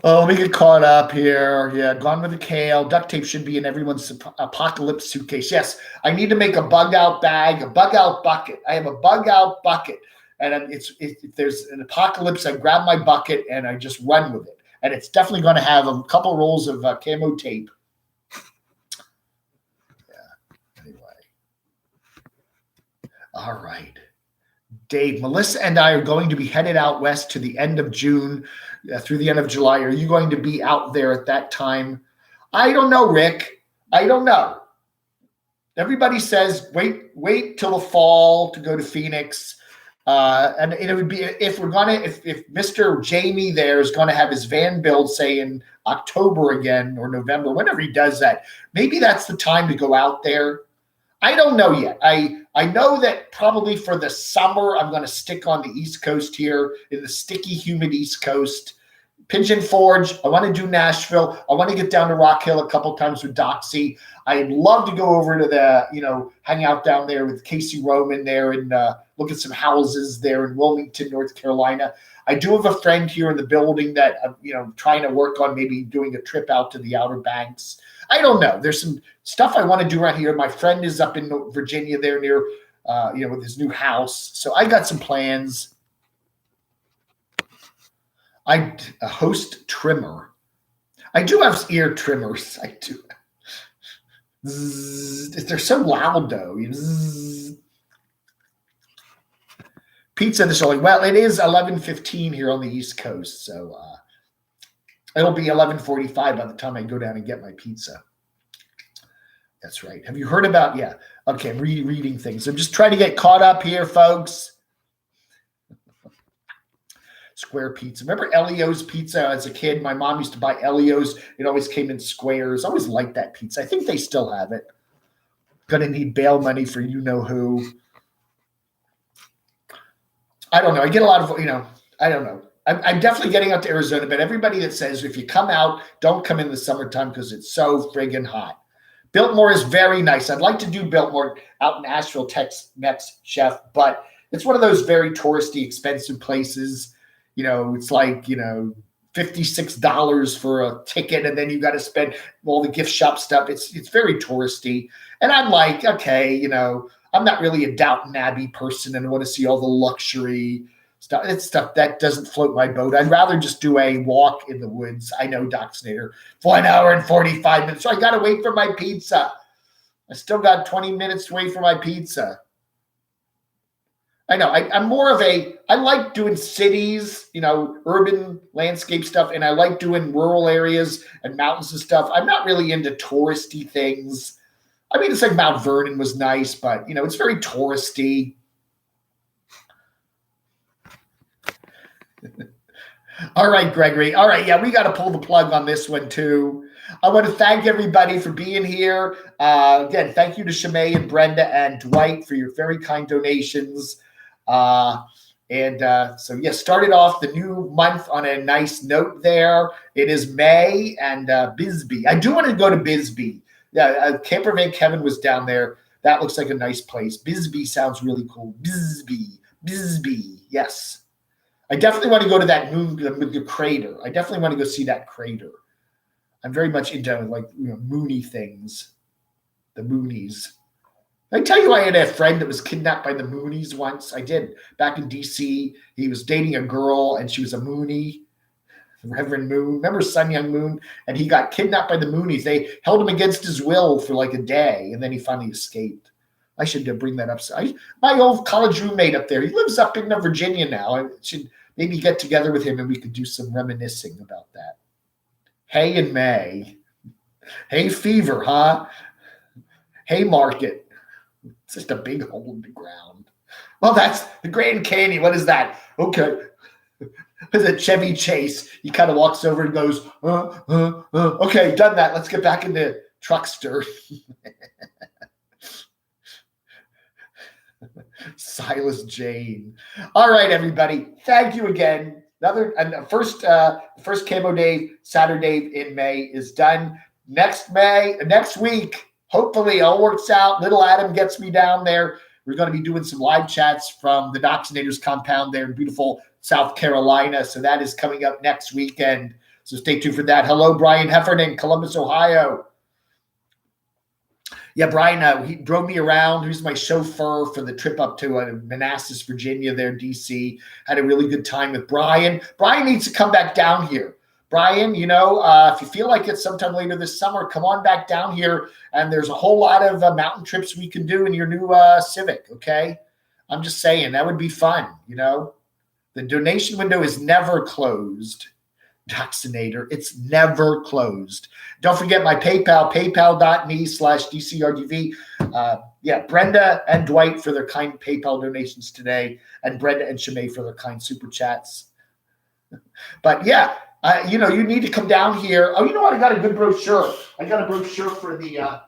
Oh, let me get caught up here. Yeah, Gone with the Kale. Duct tape should be in everyone's apocalypse suitcase. Yes, I need to make a bug-out bag, a bug-out bucket. I have a bug-out bucket. And if there's an apocalypse, I grab my bucket and I just run with it. And it's definitely going to have a couple rolls of camo tape. Yeah, anyway. All right. Dave, Melissa and I are going to be headed out west to the end of June through the end of July. Are you going to be out there at that time? I don't know, Rick. I don't know. Everybody says wait till the fall to go to Phoenix. And it would be if Mr. Jamie there is going to have his van build, say in October again or November, whenever he does that, maybe that's the time to go out there. I don't know yet. I know that probably for the summer, I'm going to stick on the East Coast here in the sticky, humid East Coast. Pigeon Forge. I want to do Nashville. I want to get down to Rock Hill a couple times with Doxy. I'd love to go over to the, hang out down there with Casey Roman there and look at some houses there in Wilmington, North Carolina. I do have a friend here in the building that I'm, trying to work on maybe doing a trip out to the Outer Banks. I don't know. There's some stuff I want to do right here. My friend is up in Virginia there near, with his new house. So I got some plans. I host trimmer. I do have ear trimmers. I do. Zzz, they're so loud though. Zzz. Pizza this early. Well, it is 11:15 here on the East Coast, so it'll be 11:45 by the time I go down and get my pizza. That's right. Have you heard about? Yeah. Okay, I'm reading things. I'm just trying to get caught up here, folks. Square pizza. Remember Elio's pizza as a kid? My mom used to buy Elio's. It always came in squares. I always liked that pizza. I think they still have it. Gonna need bail money for you-know-who. I don't know. I get a lot of, I don't know. I'm definitely getting out to Arizona, but everybody that says if you come out, don't come in the summertime because it's so friggin' hot. Biltmore is very nice. I'd like to do Biltmore out in Asheville, Tex-Mex, Chef, but it's one of those very touristy, expensive places. It's like, $56 for a ticket, and then you got to spend all the gift shop stuff. It's very touristy. And I'm like, okay, I'm not really a Downton Abbey person and I want to see all the luxury stuff. It's stuff that doesn't float my boat. I'd rather just do a walk in the woods. I know, Doc Snyder, 1 hour and 45 minutes. So I got to wait for my pizza. I still got 20 minutes to wait for my pizza. I know. I'm more of I like doing cities, urban landscape stuff, and I like doing rural areas and mountains and stuff. I'm not really into touristy things. I mean, it's like Mount Vernon was nice, but, it's very touristy. All right, Gregory. All right, yeah, we got to pull the plug on this one, too. I want to thank everybody for being here. Again, thank you to Shimei and Brenda and Dwight for your very kind donations. So started off the new month on a nice note there. It is May and Bisbee. I do want to go to Bisbee. Yeah, Camper Van Kevin was down there. That looks like a nice place. Bisbee sounds really cool. Bisbee. Yes. I definitely want to go to that moon, the crater. I definitely want to go see that crater. I'm very much into moony things. The Moonies. I tell you, I had a friend that was kidnapped by the Moonies once. I did. Back in D.C., he was dating a girl, and she was a Moonie, Reverend Moon. Remember Sun Young Moon? And he got kidnapped by the Moonies. They held him against his will for like a day, and then he finally escaped. I should bring that up. My old college roommate up there, he lives up in Virginia now. I should maybe get together with him, and we could do some reminiscing about that. Hay and May. Hay fever, huh? Hay market. It's just a big hole in the ground. Well, that's the Grand Canyon. What is that? Okay. It's a Chevy Chase. He kind of walks over and goes, okay, done that. Let's get back in the truckster. Silas Jane. All right, everybody. Thank you again. First Camo Day, Saturday in May is done. Next week, hopefully all works out. Little Adam gets me down there. We're going to be doing some live chats from the Vaccinators compound there in beautiful South Carolina. So that is coming up next weekend. So stay tuned for that. Hello, Brian Heffernan, Columbus, Ohio. Yeah, Brian, he drove me around. He's my chauffeur for the trip up to Manassas, Virginia, there, D.C. Had a really good time with Brian. Brian needs to come back down here. Brian, if you feel like it sometime later this summer, come on back down here. And there's a whole lot of mountain trips we can do in your new Civic, okay? I'm just saying, that would be fun, The donation window is never closed. Vaccinator. It's never closed. Don't forget my PayPal, paypal.me/DCRDV. Brenda and Dwight for their kind PayPal donations today, and Brenda and Shimei for their kind super chats. But yeah, you need to come down here. Oh, you know what? I got a good brochure. I got a brochure for the, I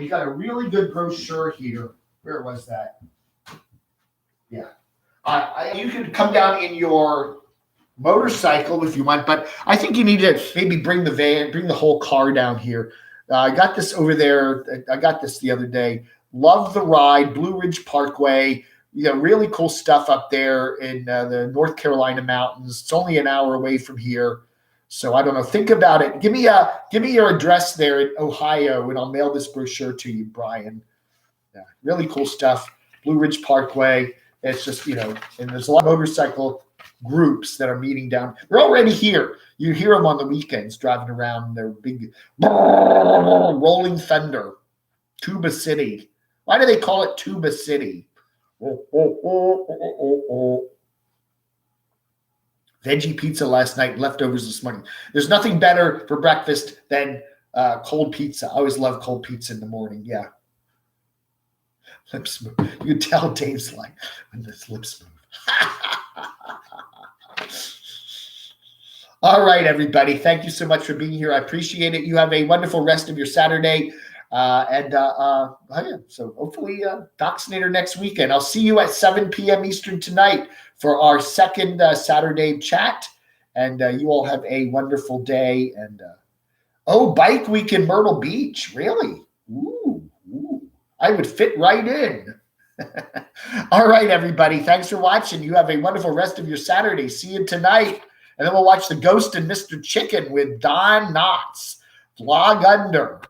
got a really good brochure here. Where was that? Yeah. You can come down in your motorcycle if you want, but I think you need to maybe bring the whole car down here. I got this over there. I got this the other day. Love the ride, Blue Ridge Parkway. Really cool stuff up there in the North Carolina mountains. It's only an hour away from here. So I don't know. Think about it. Give me your address there in Ohio, and I'll mail this brochure to you, Brian. Yeah, really cool stuff. Blue Ridge Parkway. It's just, and there's a lot of motorcycle groups that are meeting down. They're already here. You hear them on the weekends driving around their big rolling thunder. Tuba City. Why do they call it Tuba City? Veggie pizza last night, leftovers this morning. There's nothing better for breakfast than cold pizza. I always love cold pizza in the morning. Yeah. Lips move. You can tell Dave's like, when his lips move. All right, everybody. Thank you so much for being here. I appreciate it. You have a wonderful rest of your Saturday. So hopefully Vaccinator next weekend. I'll see you at 7 p.m. Eastern tonight for our second Saturday chat. And you all have a wonderful day. And bike week in Myrtle Beach. Really? Ooh. I would fit right in. All right, everybody. Thanks for watching. You have a wonderful rest of your Saturday. See you tonight. And then we'll watch The Ghost and Mr. Chicken with Don Knotts. Vlog Under.